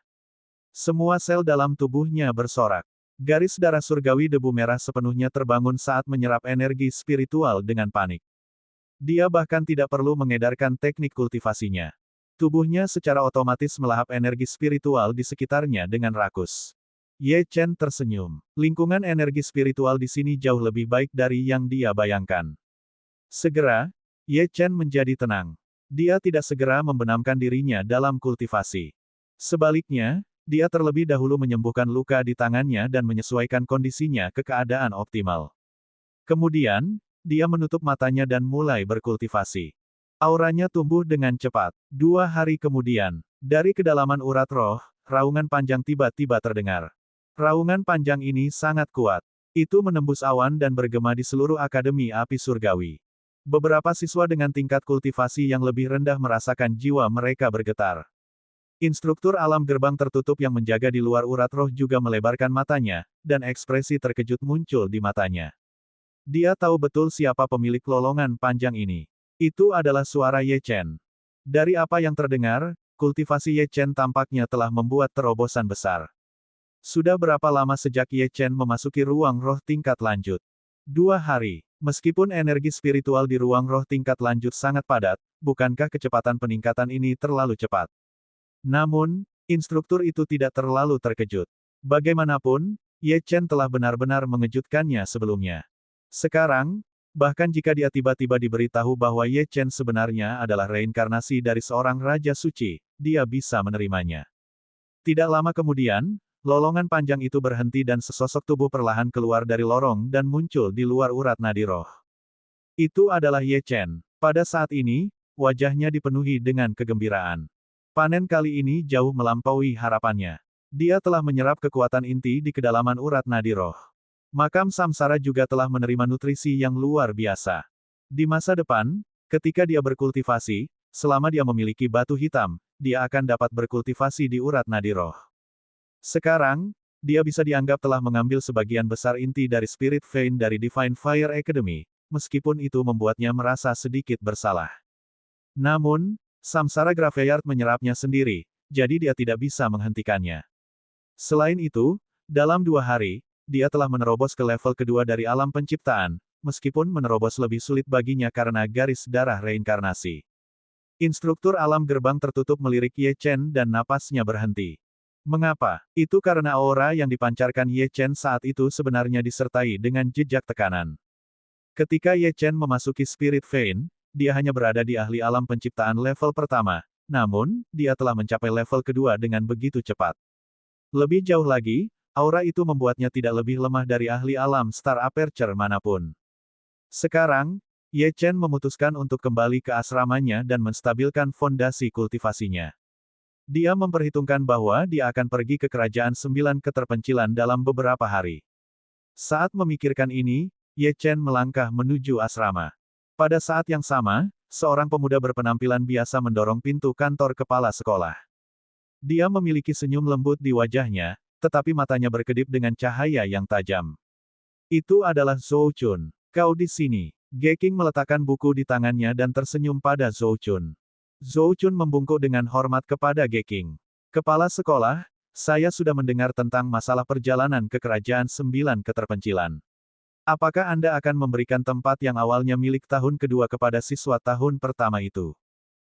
Semua sel dalam tubuhnya bersorak. Garis darah surgawi debu merah sepenuhnya terbangun saat menyerap energi spiritual dengan panik. Dia bahkan tidak perlu mengedarkan teknik kultivasinya. Tubuhnya secara otomatis melahap energi spiritual di sekitarnya dengan rakus. Ye Chen tersenyum. Lingkungan energi spiritual di sini jauh lebih baik dari yang dia bayangkan. Segera, Ye Chen menjadi tenang. Dia tidak segera membenamkan dirinya dalam kultivasi. Sebaliknya, dia terlebih dahulu menyembuhkan luka di tangannya dan menyesuaikan kondisinya ke keadaan optimal. Kemudian, dia menutup matanya dan mulai berkultivasi. Auranya tumbuh dengan cepat. 2 hari kemudian, dari kedalaman urat roh, raungan panjang tiba-tiba terdengar. Raungan panjang ini sangat kuat. Itu menembus awan dan bergema di seluruh Akademi Api Surgawi. Beberapa siswa dengan tingkat kultivasi yang lebih rendah merasakan jiwa mereka bergetar. Instruktur alam gerbang tertutup yang menjaga di luar urat roh juga melebarkan matanya, dan ekspresi terkejut muncul di matanya. Dia tahu betul siapa pemilik lolongan panjang ini. Itu adalah suara Ye Chen. Dari apa yang terdengar, kultivasi Ye Chen tampaknya telah membuat terobosan besar. Sudah berapa lama sejak Ye Chen memasuki ruang roh tingkat lanjut? 2 hari. Meskipun energi spiritual di ruang roh tingkat lanjut sangat padat, bukankah kecepatan peningkatan ini terlalu cepat? Namun, instruktur itu tidak terlalu terkejut. Bagaimanapun, Ye Chen telah benar-benar mengejutkannya sebelumnya. Sekarang, bahkan jika dia tiba-tiba diberitahu bahwa Ye Chen sebenarnya adalah reinkarnasi dari seorang Raja Suci, dia bisa menerimanya. Tidak lama kemudian, lolongan panjang itu berhenti dan sesosok tubuh perlahan keluar dari lorong dan muncul di luar urat nadi roh. Itu adalah Ye Chen. Pada saat ini, wajahnya dipenuhi dengan kegembiraan. Panen kali ini jauh melampaui harapannya. Dia telah menyerap kekuatan inti di kedalaman urat nadi roh. Makam samsara juga telah menerima nutrisi yang luar biasa. Di masa depan, ketika dia berkultivasi, selama dia memiliki batu hitam, dia akan dapat berkultivasi di urat nadi roh. Sekarang, dia bisa dianggap telah mengambil sebagian besar inti dari Spirit Vein dari Divine Fire Academy, meskipun itu membuatnya merasa sedikit bersalah. Namun, Samsara Graveyard menyerapnya sendiri, jadi dia tidak bisa menghentikannya. Selain itu, dalam 2 hari, dia telah menerobos ke level kedua dari alam penciptaan, meskipun menerobos lebih sulit baginya karena garis darah reinkarnasi. Instruktur alam gerbang tertutup melirik Ye Chen dan napasnya berhenti. Mengapa? Itu karena aura yang dipancarkan Ye Chen saat itu sebenarnya disertai dengan jejak tekanan. Ketika Ye Chen memasuki Spirit Vein, dia hanya berada di ahli alam penciptaan level pertama, namun, dia telah mencapai level kedua dengan begitu cepat. Lebih jauh lagi, aura itu membuatnya tidak lebih lemah dari ahli alam Star Aperture manapun. Sekarang, Ye Chen memutuskan untuk kembali ke asramanya dan menstabilkan fondasi kultivasinya. Dia memperhitungkan bahwa dia akan pergi ke Kerajaan 9 Keterpencilan dalam beberapa hari. Saat memikirkan ini, Ye Chen melangkah menuju asrama. Pada saat yang sama, seorang pemuda berpenampilan biasa mendorong pintu kantor kepala sekolah. Dia memiliki senyum lembut di wajahnya, tetapi matanya berkedip dengan cahaya yang tajam. Itu adalah Zhou Chun. Kau di sini. Ge Qing meletakkan buku di tangannya dan tersenyum pada Zhou Chun. Zhou Chun membungkuk dengan hormat kepada Ge Qing. Kepala sekolah, saya sudah mendengar tentang masalah perjalanan ke Kerajaan 9 Keterpencilan. Apakah Anda akan memberikan tempat yang awalnya milik tahun kedua kepada siswa tahun pertama itu?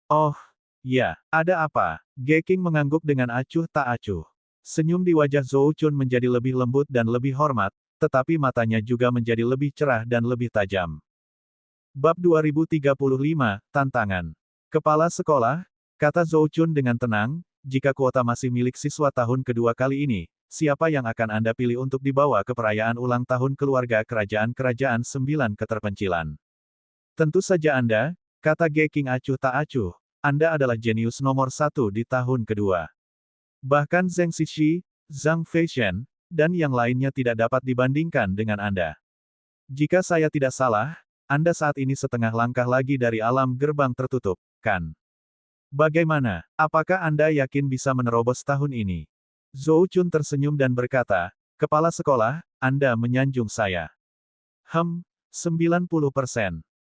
Oh, ya, ada apa? Ge Qing mengangguk dengan acuh tak acuh. Senyum di wajah Zhou Chun menjadi lebih lembut dan lebih hormat, tetapi matanya juga menjadi lebih cerah dan lebih tajam. Bab 2035, Tantangan. Kepala sekolah, kata Zhou Chun dengan tenang, jika kuota masih milik siswa tahun kedua kali ini, siapa yang akan Anda pilih untuk dibawa ke perayaan ulang tahun keluarga kerajaan-kerajaan 9 Keterpencilan? Tentu saja Anda, kata Ge Qing acuh tak acuh, Anda adalah jenius nomor 1 di tahun kedua. Bahkan Zheng Xixi, Zhang Feishan, dan yang lainnya tidak dapat dibandingkan dengan Anda. Jika saya tidak salah, Anda saat ini setengah langkah lagi dari alam gerbang tertutup, kan? Bagaimana? Apakah Anda yakin bisa menerobos tahun ini? Zhou Chun tersenyum dan berkata, kepala sekolah, Anda menyanjung saya. 90%.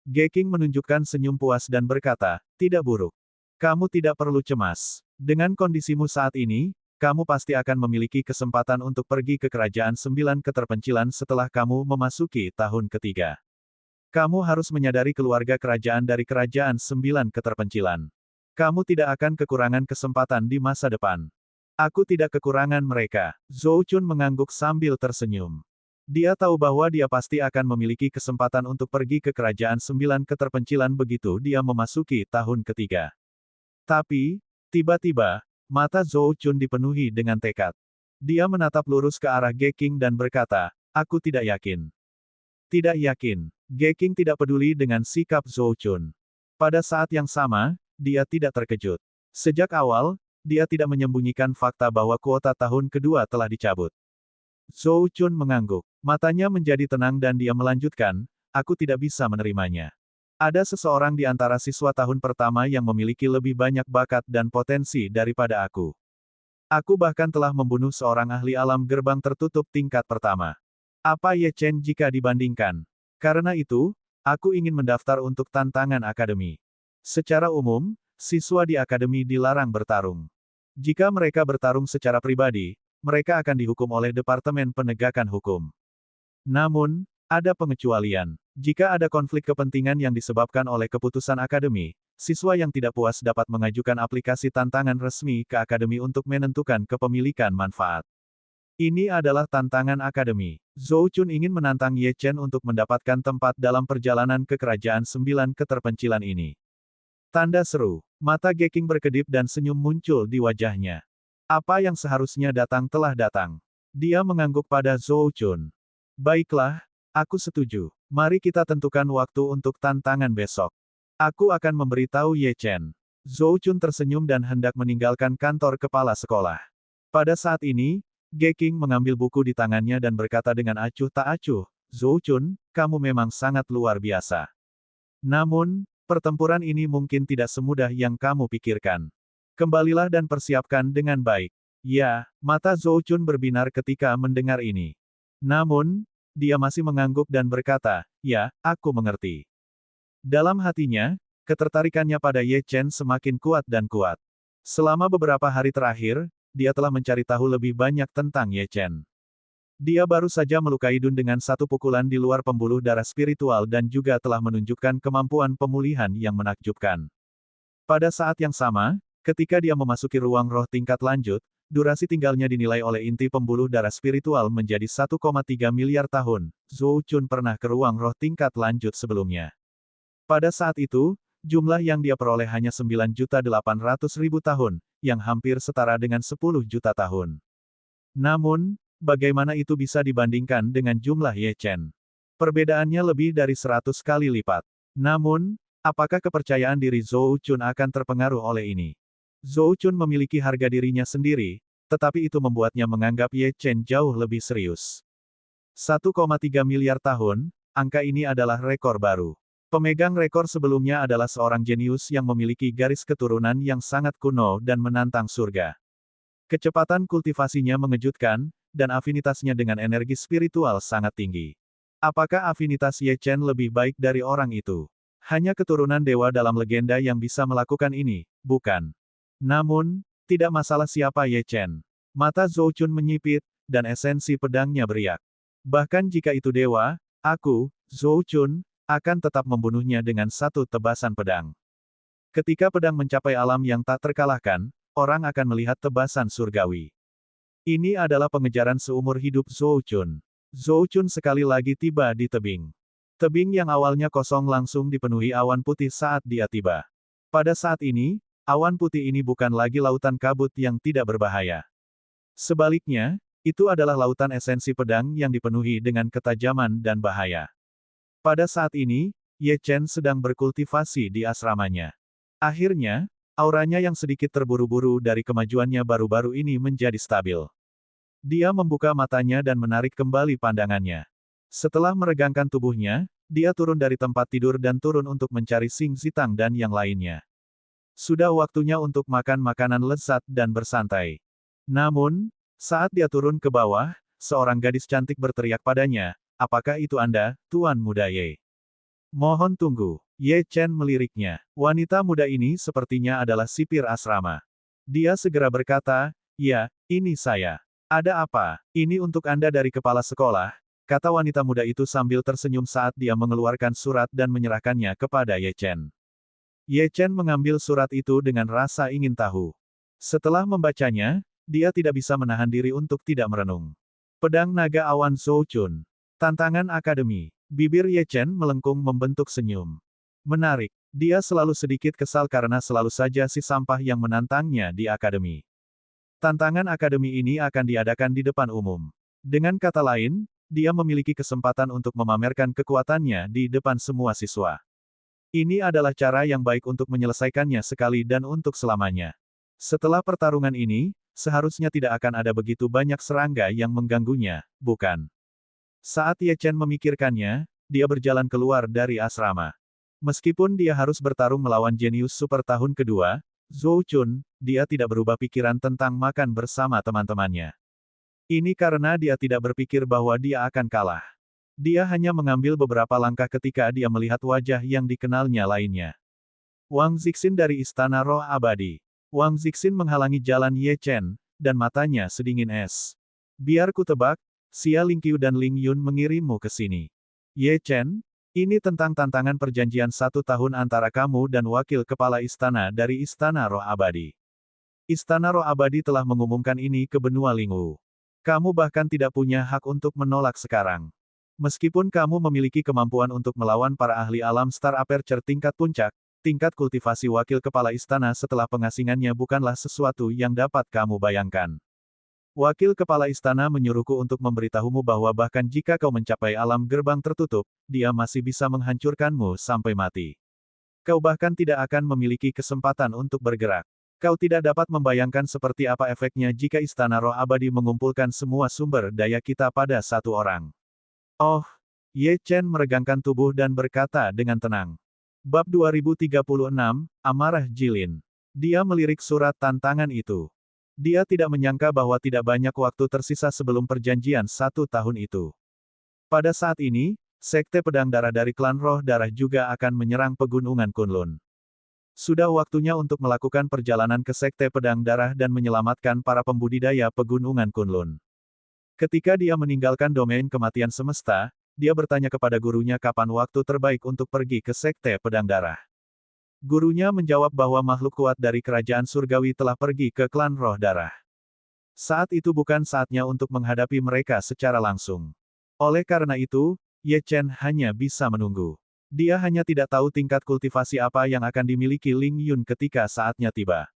Ge Qing menunjukkan senyum puas dan berkata, tidak buruk. Kamu tidak perlu cemas. Dengan kondisimu saat ini, kamu pasti akan memiliki kesempatan untuk pergi ke Kerajaan 9 Keterpencilan setelah kamu memasuki tahun ketiga. Kamu harus menyadari keluarga kerajaan dari Kerajaan 9 Keterpencilan. Kamu tidak akan kekurangan kesempatan di masa depan. Aku tidak kekurangan mereka. Zhou Chun mengangguk sambil tersenyum. Dia tahu bahwa dia pasti akan memiliki kesempatan untuk pergi ke Kerajaan 9 Keterpencilan begitu dia memasuki tahun ketiga. Tapi, tiba-tiba, mata Zhou Chun dipenuhi dengan tekad. Dia menatap lurus ke arah Ge Qing dan berkata, aku tidak yakin. Tidak yakin. Ge Qing tidak peduli dengan sikap Zhou Chun. Pada saat yang sama, dia tidak terkejut. Sejak awal, dia tidak menyembunyikan fakta bahwa kuota tahun kedua telah dicabut. Zhou Chun mengangguk. Matanya menjadi tenang dan dia melanjutkan, aku tidak bisa menerimanya. Ada seseorang di antara siswa tahun pertama yang memiliki lebih banyak bakat dan potensi daripada aku. Aku bahkan telah membunuh seorang ahli alam gerbang tertutup tingkat pertama. Apa Ye Chen jika dibandingkan? Karena itu, aku ingin mendaftar untuk tantangan akademi. Secara umum, siswa di akademi dilarang bertarung. Jika mereka bertarung secara pribadi, mereka akan dihukum oleh Departemen Penegakan Hukum. Namun, ada pengecualian. Jika ada konflik kepentingan yang disebabkan oleh keputusan akademi, siswa yang tidak puas dapat mengajukan aplikasi tantangan resmi ke akademi untuk menentukan kepemilikan manfaat. Ini adalah tantangan akademi. Zhou Chun ingin menantang Ye Chen untuk mendapatkan tempat dalam perjalanan ke kerajaan 9 keterpencilan ini. Tanda seru. Mata Geking berkedip dan senyum muncul di wajahnya. Apa yang seharusnya datang telah datang. Dia mengangguk pada Zhou Chun. Baiklah, aku setuju. Mari kita tentukan waktu untuk tantangan besok. Aku akan memberitahu Ye Chen. Zhou Chun tersenyum dan hendak meninggalkan kantor kepala sekolah. Pada saat ini, Geking mengambil buku di tangannya dan berkata dengan acuh tak acuh, Zhou Chun, kamu memang sangat luar biasa. Namun, pertempuran ini mungkin tidak semudah yang kamu pikirkan. Kembalilah dan persiapkan dengan baik. Ya, mata Zhou Chun berbinar ketika mendengar ini. Namun, dia masih mengangguk dan berkata, ya, aku mengerti. Dalam hatinya, ketertarikannya pada Ye Chen semakin kuat dan kuat. Selama beberapa hari terakhir, dia telah mencari tahu lebih banyak tentang Ye Chen. Dia baru saja melukai Dun dengan satu pukulan di luar pembuluh darah spiritual dan juga telah menunjukkan kemampuan pemulihan yang menakjubkan. Pada saat yang sama, ketika dia memasuki ruang roh tingkat lanjut, durasi tinggalnya dinilai oleh inti pembuluh darah spiritual menjadi 1,3 miliar tahun. Zhou Chun pernah ke ruang roh tingkat lanjut sebelumnya. Pada saat itu, jumlah yang dia peroleh hanya 9.800.000 tahun, yang hampir setara dengan 10 juta tahun. Namun, bagaimana itu bisa dibandingkan dengan jumlah Ye Chen? Perbedaannya lebih dari 100 kali lipat. Namun, apakah kepercayaan diri Zhou Chun akan terpengaruh oleh ini? Zhou Chun memiliki harga dirinya sendiri, tetapi itu membuatnya menganggap Ye Chen jauh lebih serius. 1,3 miliar tahun, angka ini adalah rekor baru. Pemegang rekor sebelumnya adalah seorang jenius yang memiliki garis keturunan yang sangat kuno dan menantang surga. Kecepatan kultivasinya mengejutkan, dan afinitasnya dengan energi spiritual sangat tinggi. Apakah afinitas Ye Chen lebih baik dari orang itu? Hanya keturunan dewa dalam legenda yang bisa melakukan ini, bukan? Namun, tidak masalah siapa Ye Chen. Mata Zhou Chun menyipit, dan esensi pedangnya beriak. Bahkan jika itu dewa, aku, Zhou Chun, akan tetap membunuhnya dengan satu tebasan pedang. Ketika pedang mencapai alam yang tak terkalahkan, orang akan melihat tebasan surgawi. Ini adalah pengejaran seumur hidup Zhou Chun. Zhou Chun sekali lagi tiba di tebing. Tebing yang awalnya kosong langsung dipenuhi awan putih saat dia tiba. Pada saat ini, awan putih ini bukan lagi lautan kabut yang tidak berbahaya. Sebaliknya, itu adalah lautan esensi pedang yang dipenuhi dengan ketajaman dan bahaya. Pada saat ini, Ye Chen sedang berkultivasi di asramanya. Akhirnya, auranya yang sedikit terburu-buru dari kemajuannya baru-baru ini menjadi stabil. Dia membuka matanya dan menarik kembali pandangannya. Setelah meregangkan tubuhnya, dia turun dari tempat tidur dan turun untuk mencari Xing Zitang dan yang lainnya. Sudah waktunya untuk makan makanan lezat dan bersantai. Namun, saat dia turun ke bawah, seorang gadis cantik berteriak padanya, apakah itu Anda, Tuan Muda Ye? Mohon tunggu. Ye Chen meliriknya. Wanita muda ini sepertinya adalah sipir asrama. Dia segera berkata, ya, ini saya. Ada apa? Ini untuk Anda dari kepala sekolah, kata wanita muda itu sambil tersenyum saat dia mengeluarkan surat dan menyerahkannya kepada Ye Chen. Ye Chen mengambil surat itu dengan rasa ingin tahu. Setelah membacanya, dia tidak bisa menahan diri untuk tidak merenung. Pedang Naga Awan Zhou Chun. Tantangan Akademi. Bibir Ye Chen melengkung membentuk senyum. Menarik. Dia selalu sedikit kesal karena selalu saja si sampah yang menantangnya di akademi. Tantangan akademi ini akan diadakan di depan umum. Dengan kata lain, dia memiliki kesempatan untuk memamerkan kekuatannya di depan semua siswa. Ini adalah cara yang baik untuk menyelesaikannya sekali dan untuk selamanya. Setelah pertarungan ini, seharusnya tidak akan ada begitu banyak serangga yang mengganggunya, bukan? Saat Ye Chen memikirkannya, dia berjalan keluar dari asrama. Meskipun dia harus bertarung melawan jenius super tahun kedua, Zhou Chun, dia tidak berubah pikiran tentang makan bersama teman-temannya. Ini karena dia tidak berpikir bahwa dia akan kalah. Dia hanya mengambil beberapa langkah ketika dia melihat wajah yang dikenalnya lainnya. Wang Zixin dari Istana Roh Abadi. Wang Zixin menghalangi jalan Ye Chen, dan matanya sedingin es. Biar ku tebak, Xia Lingqiu dan Ling Yun mengirimmu ke sini. Ye Chen, ini tentang tantangan perjanjian 1 tahun antara kamu dan wakil kepala istana dari Istana Roh Abadi. Istana Roh Abadi telah mengumumkan ini ke benua Lingwu. Kamu bahkan tidak punya hak untuk menolak sekarang. Meskipun kamu memiliki kemampuan untuk melawan para ahli alam Star Aperture tingkat puncak, tingkat kultivasi wakil kepala istana setelah pengasingannya bukanlah sesuatu yang dapat kamu bayangkan. Wakil kepala istana menyuruhku untuk memberitahumu bahwa bahkan jika kau mencapai alam gerbang tertutup, dia masih bisa menghancurkanmu sampai mati. Kau bahkan tidak akan memiliki kesempatan untuk bergerak. Kau tidak dapat membayangkan seperti apa efeknya jika Istana Roh Abadi mengumpulkan semua sumber daya kita pada satu orang. Oh, Ye Chen meregangkan tubuh dan berkata dengan tenang. Bab 2036, Amarah Jilin. Dia melirik surat tantangan itu. Dia tidak menyangka bahwa tidak banyak waktu tersisa sebelum perjanjian 1 tahun itu. Pada saat ini, Sekte Pedang Darah dari klan Roh Darah juga akan menyerang pegunungan Kunlun. Sudah waktunya untuk melakukan perjalanan ke Sekte Pedang Darah dan menyelamatkan para pembudidaya pegunungan Kunlun. Ketika dia meninggalkan domain kematian semesta, dia bertanya kepada gurunya kapan waktu terbaik untuk pergi ke Sekte Pedang Darah. Gurunya menjawab bahwa makhluk kuat dari kerajaan surgawi telah pergi ke klan Roh Darah. Saat itu bukan saatnya untuk menghadapi mereka secara langsung. Oleh karena itu, Ye Chen hanya bisa menunggu. Dia hanya tidak tahu tingkat kultivasi apa yang akan dimiliki Ling Yun ketika saatnya tiba.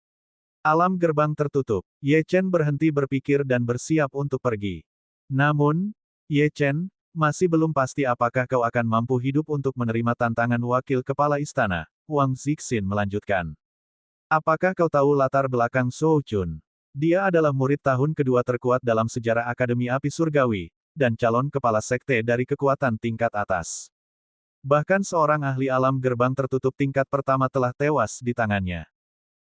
Alam gerbang tertutup. Ye Chen berhenti berpikir dan bersiap untuk pergi. Namun, Ye Chen, masih belum pasti apakah kau akan mampu hidup untuk menerima tantangan wakil kepala istana, Wang Zixin melanjutkan. Apakah kau tahu latar belakang Zhou Chun? Dia adalah murid tahun kedua terkuat dalam sejarah Akademi Api Surgawi, dan calon kepala sekte dari kekuatan tingkat atas. Bahkan seorang ahli alam gerbang tertutup tingkat pertama telah tewas di tangannya.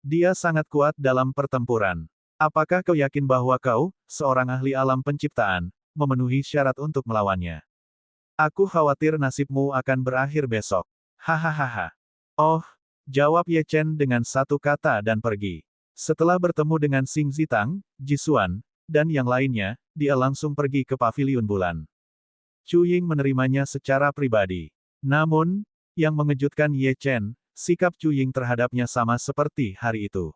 Dia sangat kuat dalam pertempuran. Apakah kau yakin bahwa kau, seorang ahli alam penciptaan, memenuhi syarat untuk melawannya? Aku khawatir nasibmu akan berakhir besok. Hahaha. Oh, jawab Ye Chen dengan satu kata dan pergi. Setelah bertemu dengan Xing Zitang, Jisuan, dan yang lainnya, dia langsung pergi ke paviliun bulan. Chu Ying menerimanya secara pribadi. Namun, yang mengejutkan Ye Chen, sikap Chu Ying terhadapnya sama seperti hari itu.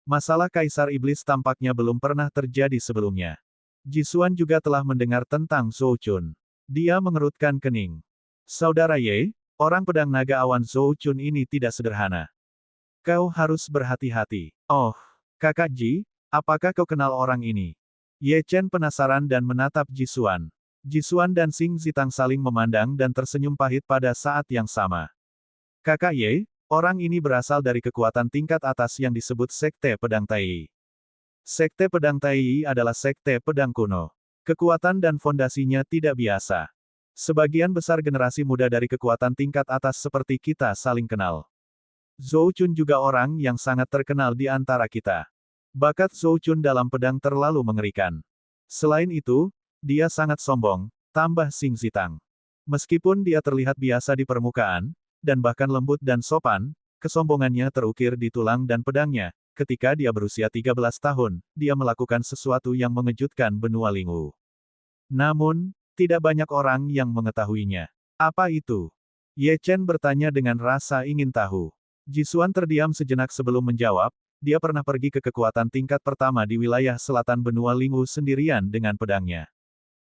Masalah Kaisar Iblis tampaknya belum pernah terjadi sebelumnya. Jisuan juga telah mendengar tentang Zhou Chun. Dia mengerutkan kening. Saudara Ye, orang pedang naga awan Zhou Chun ini tidak sederhana. Kau harus berhati-hati. Oh, Kakak Ji, apakah kau kenal orang ini? Ye Chen penasaran dan menatap Jisuan. Jisuan dan Xing Zitang saling memandang dan tersenyum pahit pada saat yang sama. Kakak Ye, orang ini berasal dari kekuatan tingkat atas yang disebut Sekte Pedang Tai. Sekte Pedang Tai adalah sekte pedang kuno. Kekuatan dan fondasinya tidak biasa. Sebagian besar generasi muda dari kekuatan tingkat atas seperti kita saling kenal. Zhou Chun juga orang yang sangat terkenal di antara kita. Bakat Zhou Chun dalam pedang terlalu mengerikan. Selain itu, dia sangat sombong, tambah Xing Zitang. Meskipun dia terlihat biasa di permukaan, dan bahkan lembut dan sopan, kesombongannya terukir di tulang dan pedangnya. Ketika dia berusia 13 tahun, dia melakukan sesuatu yang mengejutkan benua Lingwu. Namun, tidak banyak orang yang mengetahuinya. Apa itu? Ye Chen bertanya dengan rasa ingin tahu. Jisuan terdiam sejenak sebelum menjawab, dia pernah pergi ke kekuatan tingkat pertama di wilayah selatan benua Lingwu sendirian dengan pedangnya.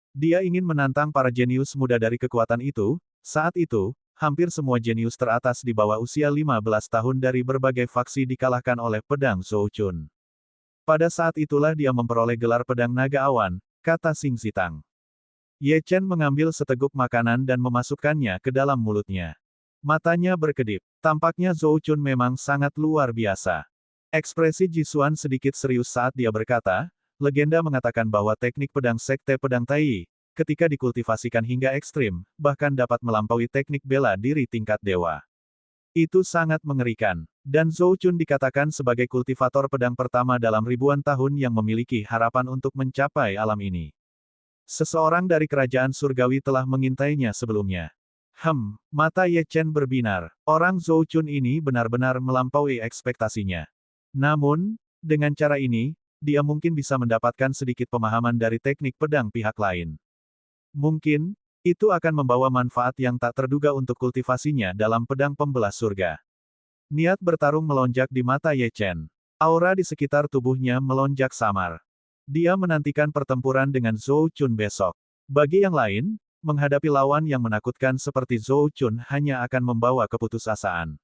Dia ingin menantang para jenius muda dari kekuatan itu. Saat itu, hampir semua jenius teratas di bawah usia 15 tahun dari berbagai faksi dikalahkan oleh pedang Zhou Chun. Pada saat itulah dia memperoleh gelar pedang naga awan, kata Xing Zitang. Ye Chen mengambil seteguk makanan dan memasukkannya ke dalam mulutnya. Matanya berkedip. Tampaknya Zhou Chun memang sangat luar biasa. Ekspresi Jisuan sedikit serius saat dia berkata, legenda mengatakan bahwa teknik pedang Sekte Pedang Tai, ketika dikultivasikan hingga ekstrim, bahkan dapat melampaui teknik bela diri tingkat dewa. Itu sangat mengerikan. Dan Zhou Chun dikatakan sebagai kultivator pedang pertama dalam ribuan tahun yang memiliki harapan untuk mencapai alam ini. Seseorang dari kerajaan surgawi telah mengintainya sebelumnya. Mata Ye Chen berbinar. Orang Zhou Chun ini benar-benar melampaui ekspektasinya. Namun, dengan cara ini, dia mungkin bisa mendapatkan sedikit pemahaman dari teknik pedang pihak lain. Mungkin, itu akan membawa manfaat yang tak terduga untuk kultivasinya dalam pedang pembelah surga. Niat bertarung melonjak di mata Ye Chen. Aura di sekitar tubuhnya melonjak samar. Dia menantikan pertempuran dengan Zhou Chun besok. Bagi yang lain, menghadapi lawan yang menakutkan seperti Zhou Chun hanya akan membawa keputusasaan.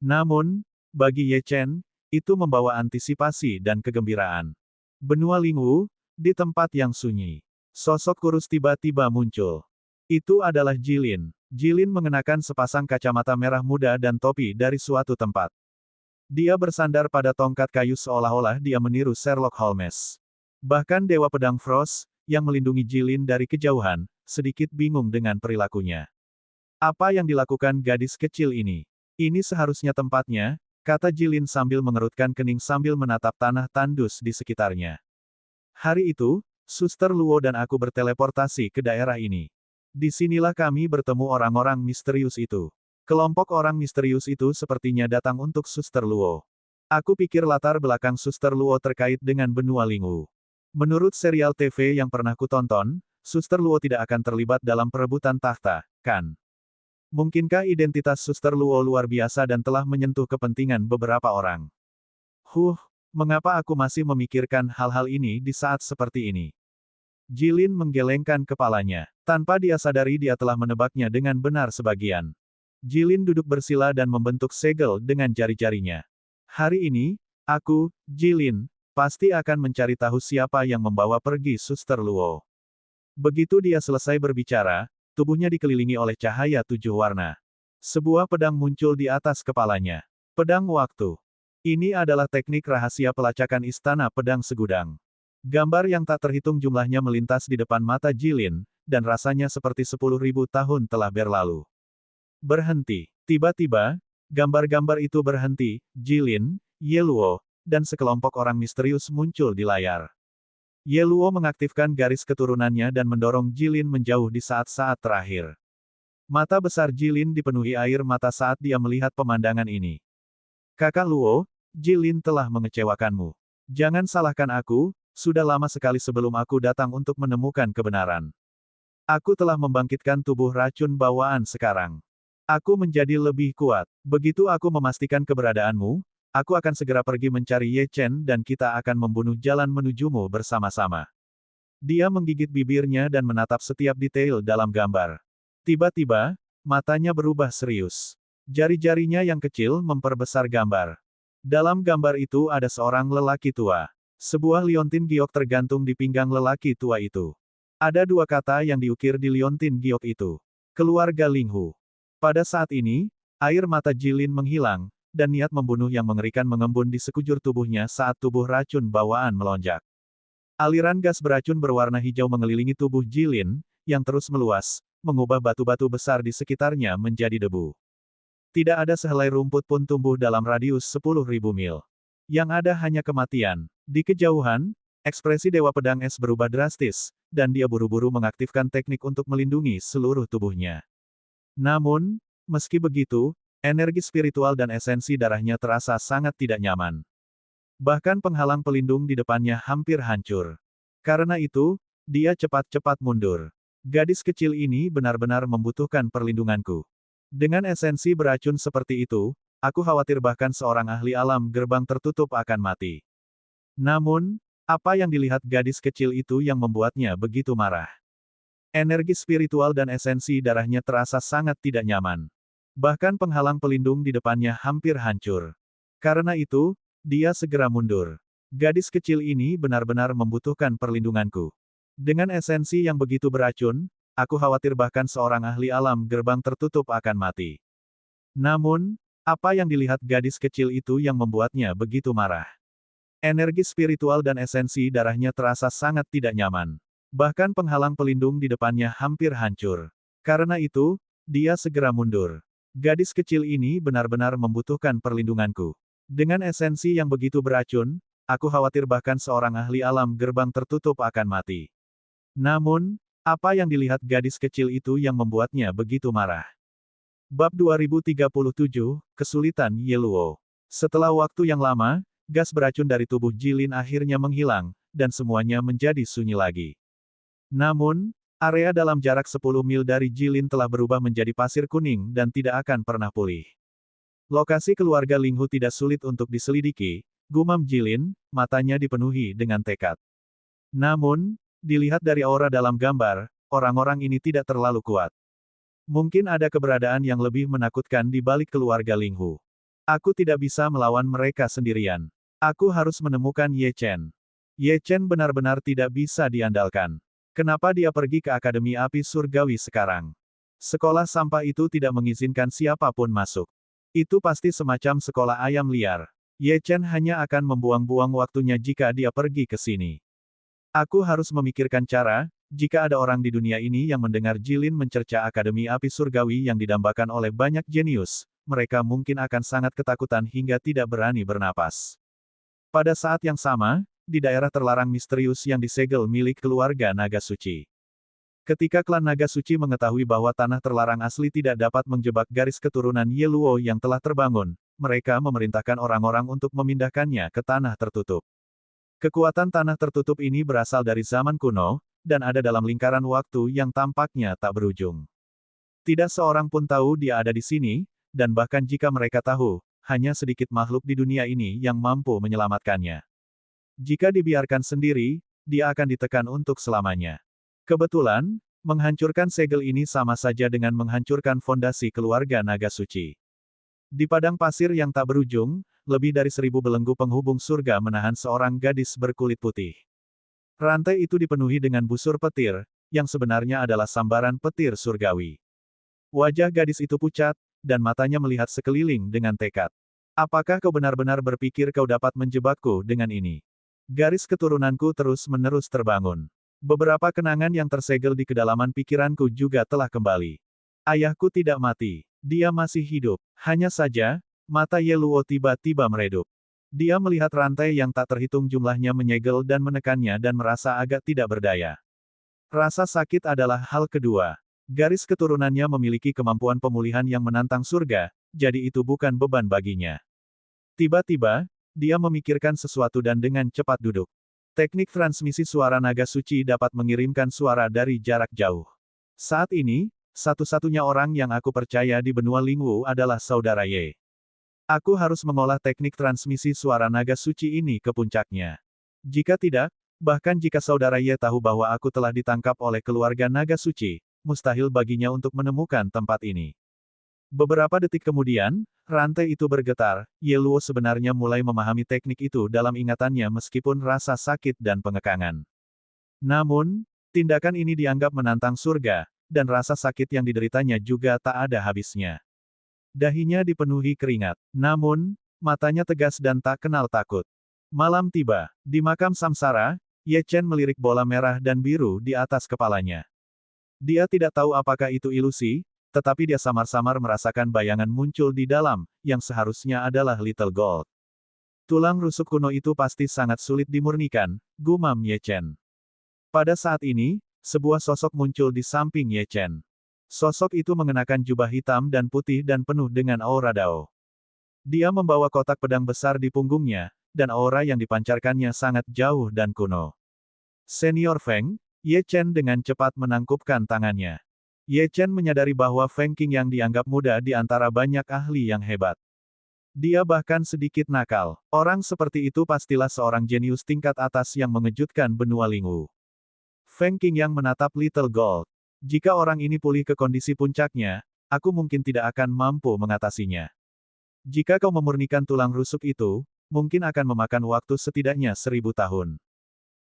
Namun, bagi Ye Chen, itu membawa antisipasi dan kegembiraan. Benua Lingwu, di tempat yang sunyi. Sosok kurus tiba-tiba muncul. Itu adalah Jilin. Jilin mengenakan sepasang kacamata merah muda dan topi dari suatu tempat. Dia bersandar pada tongkat kayu seolah-olah dia meniru Sherlock Holmes. Bahkan Dewa Pedang Frost, yang melindungi Jilin dari kejauhan, sedikit bingung dengan perilakunya. Apa yang dilakukan gadis kecil ini? Ini seharusnya tempatnya, kata Jilin sambil mengerutkan kening sambil menatap tanah tandus di sekitarnya. Hari itu, Suster Luo dan aku berteleportasi ke daerah ini. Disinilah kami bertemu orang-orang misterius itu. Kelompok orang misterius itu sepertinya datang untuk Suster Luo. Aku pikir latar belakang Suster Luo terkait dengan benua Lingwu. Menurut serial TV yang pernah kutonton, Suster Luo tidak akan terlibat dalam perebutan tahta, kan? Mungkinkah identitas Suster Luo luar biasa dan telah menyentuh kepentingan beberapa orang? Mengapa aku masih memikirkan hal-hal ini di saat seperti ini? Jilin menggelengkan kepalanya. Tanpa dia sadari dia telah menebaknya dengan benar sebagian. Jilin duduk bersila dan membentuk segel dengan jari-jarinya. Hari ini, aku, Jilin, pasti akan mencari tahu siapa yang membawa pergi Suster Luo. Begitu dia selesai berbicara, tubuhnya dikelilingi oleh cahaya 7 warna. Sebuah pedang muncul di atas kepalanya. Pedang waktu. Ini adalah teknik rahasia pelacakan istana pedang segudang. Gambar yang tak terhitung jumlahnya melintas di depan mata Jilin, dan rasanya seperti 10.000 tahun telah berlalu. Berhenti. Tiba-tiba, gambar-gambar itu berhenti, Jilin, Ye Luo, dan sekelompok orang misterius muncul di layar. Ye Luo mengaktifkan garis keturunannya dan mendorong Jilin menjauh di saat-saat terakhir. Mata besar Jilin dipenuhi air mata saat dia melihat pemandangan ini. Kakak Luo, Jilin telah mengecewakanmu. Jangan salahkan aku, sudah lama sekali sebelum aku datang untuk menemukan kebenaran. Aku telah membangkitkan tubuh racun bawaan sekarang. Aku menjadi lebih kuat. Begitu aku memastikan keberadaanmu, aku akan segera pergi mencari Ye Chen dan kita akan membunuh jalan menujumu bersama-sama. Dia menggigit bibirnya dan menatap setiap detail dalam gambar. Tiba-tiba, matanya berubah serius. Jari-jarinya yang kecil memperbesar gambar. Dalam gambar itu ada seorang lelaki tua. Sebuah liontin giok tergantung di pinggang lelaki tua itu. Ada 2 kata yang diukir di liontin giok itu. Keluarga Linghu. Pada saat ini, air mata Jilin menghilang, dan niat membunuh yang mengerikan mengembun di sekujur tubuhnya saat tubuh racun bawaan melonjak. Aliran gas beracun berwarna hijau mengelilingi tubuh Jilin, yang terus meluas, mengubah batu-batu besar di sekitarnya menjadi debu. Tidak ada sehelai rumput pun tumbuh dalam radius 10.000 mil. Yang ada hanya kematian. Di kejauhan, ekspresi Dewa Pedang Es berubah drastis, dan dia buru-buru mengaktifkan teknik untuk melindungi seluruh tubuhnya. Namun, meski begitu, energi spiritual dan esensi darahnya terasa sangat tidak nyaman. Bahkan penghalang pelindung di depannya hampir hancur. Karena itu, dia cepat-cepat mundur. Gadis kecil ini benar-benar membutuhkan perlindunganku. Dengan esensi beracun seperti itu, aku khawatir bahkan seorang ahli alam gerbang tertutup akan mati. Namun, apa yang dilihat gadis kecil itu yang membuatnya begitu marah? Energi spiritual dan esensi darahnya terasa sangat tidak nyaman. Bahkan penghalang pelindung di depannya hampir hancur. Karena itu, dia segera mundur. Gadis kecil ini benar-benar membutuhkan perlindunganku. Dengan esensi yang begitu beracun, aku khawatir bahkan seorang ahli alam gerbang tertutup akan mati. Namun, Apa yang dilihat gadis kecil itu yang membuatnya begitu marah? Energi spiritual dan esensi darahnya terasa sangat tidak nyaman. Bahkan penghalang pelindung di depannya hampir hancur. Karena itu, dia segera mundur. Gadis kecil ini benar-benar membutuhkan perlindunganku. Dengan esensi yang begitu beracun, aku khawatir bahkan seorang ahli alam gerbang tertutup akan mati. Namun, apa yang dilihat gadis kecil itu yang membuatnya begitu marah? Bab 2037, Kesulitan Yeluo. Setelah waktu yang lama, gas beracun dari tubuh Jilin akhirnya menghilang, dan semuanya menjadi sunyi lagi. Namun, area dalam jarak 10 mil dari Jilin telah berubah menjadi pasir kuning dan tidak akan pernah pulih. Lokasi keluarga Linghu tidak sulit untuk diselidiki, gumam Jilin, matanya dipenuhi dengan tekad. Namun, dilihat dari aura dalam gambar, orang-orang ini tidak terlalu kuat. Mungkin ada keberadaan yang lebih menakutkan di balik keluarga Linghu. Aku tidak bisa melawan mereka sendirian. Aku harus menemukan Ye Chen. Ye Chen benar-benar tidak bisa diandalkan. Kenapa dia pergi ke Akademi Api Surgawi sekarang? Sekolah sampah itu tidak mengizinkan siapapun masuk. Itu pasti semacam sekolah ayam liar. Ye Chen hanya akan membuang-buang waktunya jika dia pergi ke sini. Aku harus memikirkan cara, jika ada orang di dunia ini yang mendengar Jilin mencerca Akademi Api Surgawi yang didambakan oleh banyak jenius, mereka mungkin akan sangat ketakutan hingga tidak berani bernapas. Pada saat yang sama, di daerah terlarang misterius yang disegel milik keluarga Naga Suci. Ketika klan Naga Suci mengetahui bahwa tanah terlarang asli tidak dapat menjebak garis keturunan Yeluo yang telah terbangun, mereka memerintahkan orang-orang untuk memindahkannya ke tanah tertutup. Kekuatan tanah tertutup ini berasal dari zaman kuno, dan ada dalam lingkaran waktu yang tampaknya tak berujung. Tidak seorang pun tahu dia ada di sini, dan bahkan jika mereka tahu, hanya sedikit makhluk di dunia ini yang mampu menyelamatkannya. Jika dibiarkan sendiri, dia akan ditekan untuk selamanya. Kebetulan, menghancurkan segel ini sama saja dengan menghancurkan fondasi keluarga Naga Suci. Di padang pasir yang tak berujung, lebih dari 1000 belenggu penghubung surga menahan seorang gadis berkulit putih. Rantai itu dipenuhi dengan busur petir, yang sebenarnya adalah sambaran petir surgawi. Wajah gadis itu pucat, dan matanya melihat sekeliling dengan tekad. Apakah kau benar-benar berpikir kau dapat menjebakku dengan ini? Garis keturunanku terus-menerus terbangun. Beberapa kenangan yang tersegel di kedalaman pikiranku juga telah kembali. Ayahku tidak mati. Dia masih hidup. Hanya saja, mata Yeluo tiba-tiba meredup. Dia melihat rantai yang tak terhitung jumlahnya menyegel dan menekannya dan merasa agak tidak berdaya. Rasa sakit adalah hal kedua. Garis keturunannya memiliki kemampuan pemulihan yang menantang surga, jadi itu bukan beban baginya. Tiba-tiba, dia memikirkan sesuatu dan dengan cepat duduk. Teknik transmisi suara naga suci dapat mengirimkan suara dari jarak jauh. Saat ini, satu-satunya orang yang aku percaya di benua Lingwu adalah saudara Ye. Aku harus mengolah teknik transmisi suara naga suci ini ke puncaknya. Jika tidak, bahkan jika saudara Ye tahu bahwa aku telah ditangkap oleh keluarga naga suci, mustahil baginya untuk menemukan tempat ini. Beberapa detik kemudian, rantai itu bergetar. Yeluo sebenarnya mulai memahami teknik itu dalam ingatannya meskipun rasa sakit dan pengekangan. Namun, tindakan ini dianggap menantang surga, dan rasa sakit yang dideritanya juga tak ada habisnya. Dahinya dipenuhi keringat. Namun, matanya tegas dan tak kenal takut. Malam tiba. Di makam Samsara, Ye Chen melirik bola merah dan biru di atas kepalanya. Dia tidak tahu apakah itu ilusi, tetapi dia samar-samar merasakan bayangan muncul di dalam, yang seharusnya adalah Little Gold. Tulang rusuk kuno itu pasti sangat sulit dimurnikan, gumam Ye Chen. Pada saat ini, sebuah sosok muncul di samping Ye Chen. Sosok itu mengenakan jubah hitam dan putih dan penuh dengan aura Dao. Dia membawa kotak pedang besar di punggungnya, dan aura yang dipancarkannya sangat jauh dan kuno. Senior Feng, Ye Chen dengan cepat menangkupkan tangannya. Ye Chen menyadari bahwa Feng Qing yang dianggap muda di antara banyak ahli yang hebat. Dia bahkan sedikit nakal. Orang seperti itu pastilah seorang jenius tingkat atas yang mengejutkan benua Lingwu. Feng Qing yang menatap Little Gold. Jika orang ini pulih ke kondisi puncaknya, aku mungkin tidak akan mampu mengatasinya. Jika kau memurnikan tulang rusuk itu, mungkin akan memakan waktu setidaknya 1000 tahun.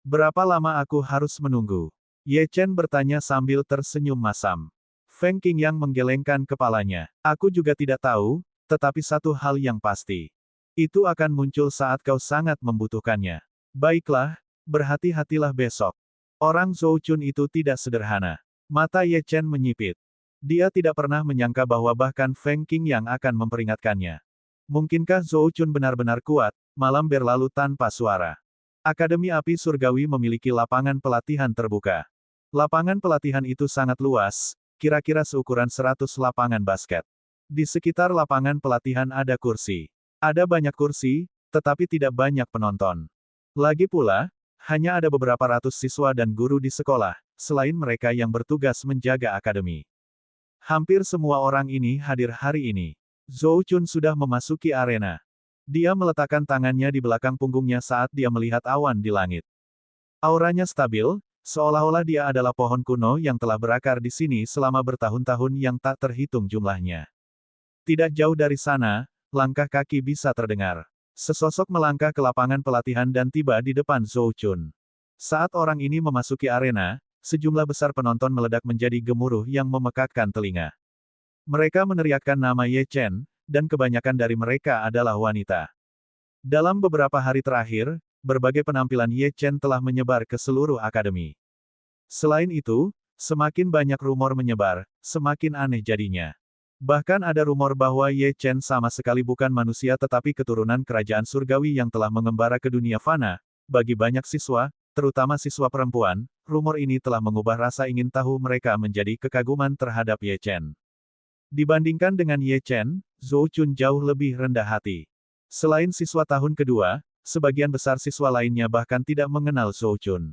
Berapa lama aku harus menunggu? Ye Chen bertanya sambil tersenyum masam. Feng Qing yang menggelengkan kepalanya. Aku juga tidak tahu, Tetapi satu hal yang pasti. Itu akan muncul saat kau sangat membutuhkannya. Baiklah, berhati-hatilah besok. Orang Zhou Chun itu tidak sederhana. Mata Ye Chen menyipit. Dia tidak pernah menyangka bahwa bahkan Feng Qingyang akan memperingatkannya. Mungkinkah Zhou Chun benar-benar kuat, malam berlalu tanpa suara. Akademi Api Surgawi memiliki lapangan pelatihan terbuka. Lapangan pelatihan itu sangat luas, kira-kira seukuran 100 lapangan basket. Di sekitar lapangan pelatihan ada kursi. Ada banyak kursi, tetapi tidak banyak penonton. Lagi pula, hanya ada beberapa ratus siswa dan guru di sekolah, selain mereka yang bertugas menjaga akademi. Hampir semua orang ini hadir hari ini. Zhou Chun sudah memasuki arena. Dia meletakkan tangannya di belakang punggungnya saat dia melihat awan di langit. Auranya stabil, seolah-olah dia adalah pohon kuno yang telah berakar di sini selama bertahun-tahun yang tak terhitung jumlahnya. Tidak jauh dari sana, langkah kaki bisa terdengar. Sesosok melangkah ke lapangan pelatihan dan tiba di depan Zhou Chun. Saat orang ini memasuki arena, sejumlah besar penonton meledak menjadi gemuruh yang memekakkan telinga. Mereka meneriakkan nama Ye Chen, dan kebanyakan dari mereka adalah wanita. Dalam beberapa hari terakhir, berbagai penampilan Ye Chen telah menyebar ke seluruh akademi. Selain itu, semakin banyak rumor menyebar, semakin aneh jadinya. Bahkan ada rumor bahwa Ye Chen sama sekali bukan manusia tetapi keturunan kerajaan surgawi yang telah mengembara ke dunia fana. Bagi banyak siswa, terutama siswa perempuan, rumor ini telah mengubah rasa ingin tahu mereka menjadi kekaguman terhadap Ye Chen. Dibandingkan dengan Ye Chen, Zhou Chun jauh lebih rendah hati. Selain siswa tahun kedua, sebagian besar siswa lainnya bahkan tidak mengenal Zhou Chun.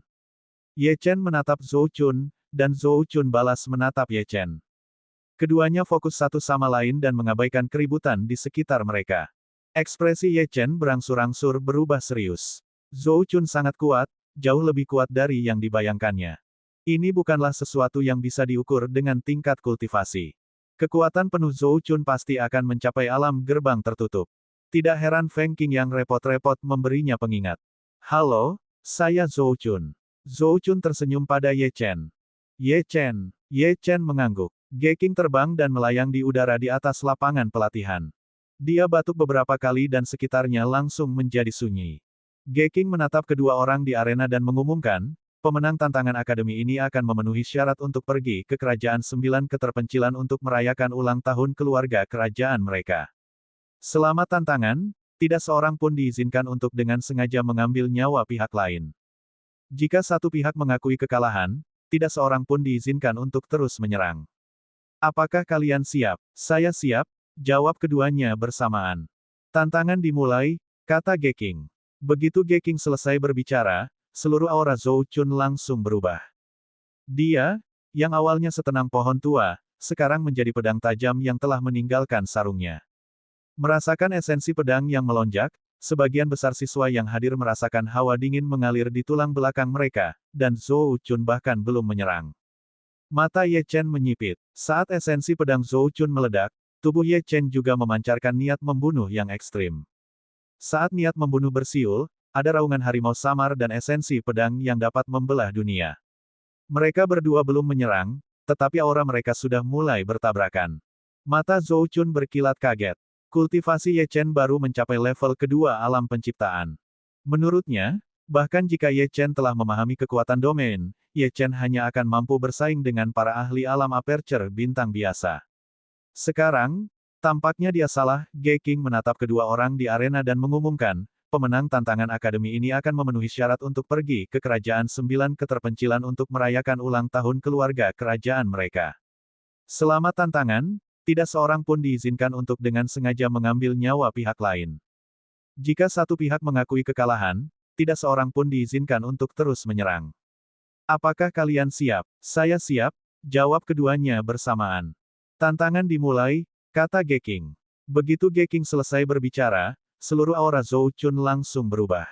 Ye Chen menatap Zhou Chun, dan Zhou Chun balas menatap Ye Chen. Keduanya fokus satu sama lain dan mengabaikan keributan di sekitar mereka. Ekspresi Ye Chen berangsur-angsur berubah serius. Zhou Chun sangat kuat, jauh lebih kuat dari yang dibayangkannya. Ini bukanlah sesuatu yang bisa diukur dengan tingkat kultivasi. Kekuatan penuh Zhou Chun pasti akan mencapai alam gerbang tertutup. Tidak heran Feng Qingyang repot-repot memberinya pengingat. Halo, saya Zhou Chun. Zhou Chun tersenyum pada Ye Chen. Ye Chen mengangguk. Geking terbang dan melayang di udara di atas lapangan pelatihan. Dia batuk beberapa kali dan sekitarnya langsung menjadi sunyi. Geking menatap kedua orang di arena dan mengumumkan, pemenang tantangan akademi ini akan memenuhi syarat untuk pergi ke Kerajaan Sembilan Keterpencilan untuk merayakan ulang tahun keluarga kerajaan mereka. Selama tantangan, tidak seorang pun diizinkan untuk dengan sengaja mengambil nyawa pihak lain. Jika satu pihak mengakui kekalahan, tidak seorang pun diizinkan untuk terus menyerang. Apakah kalian siap? Saya siap, jawab keduanya bersamaan. Tantangan dimulai, kata Geking. Begitu Geking selesai berbicara, seluruh aura Zhou Chun langsung berubah. Dia, yang awalnya setenang pohon tua, sekarang menjadi pedang tajam yang telah meninggalkan sarungnya. Merasakan esensi pedang yang melonjak, sebagian besar siswa yang hadir merasakan hawa dingin mengalir di tulang belakang mereka, dan Zhou Chun bahkan belum menyerang. Mata Ye Chen menyipit. Saat esensi pedang Zhou Chun meledak, tubuh Ye Chen juga memancarkan niat membunuh yang ekstrim. Saat niat membunuh bersiul, ada raungan harimau samar dan esensi pedang yang dapat membelah dunia. Mereka berdua belum menyerang, tetapi aura mereka sudah mulai bertabrakan. Mata Zhou Chun berkilat kaget. Kultivasi Ye Chen baru mencapai level kedua alam penciptaan. Menurutnya, bahkan jika Ye Chen telah memahami kekuatan domain, Ye Chen hanya akan mampu bersaing dengan para ahli alam aperture bintang biasa. Sekarang, tampaknya dia salah. Geking menatap kedua orang di arena dan mengumumkan, pemenang tantangan akademi ini akan memenuhi syarat untuk pergi ke Kerajaan Sembilan Keterpencilan untuk merayakan ulang tahun keluarga kerajaan mereka. Selama tantangan, tidak seorang pun diizinkan untuk dengan sengaja mengambil nyawa pihak lain. Jika satu pihak mengakui kekalahan, tidak seorang pun diizinkan untuk terus menyerang. Apakah kalian siap? Saya siap, jawab keduanya bersamaan. Tantangan dimulai, kata Geking. Begitu Geking selesai berbicara, seluruh aura Zhou Chun langsung berubah.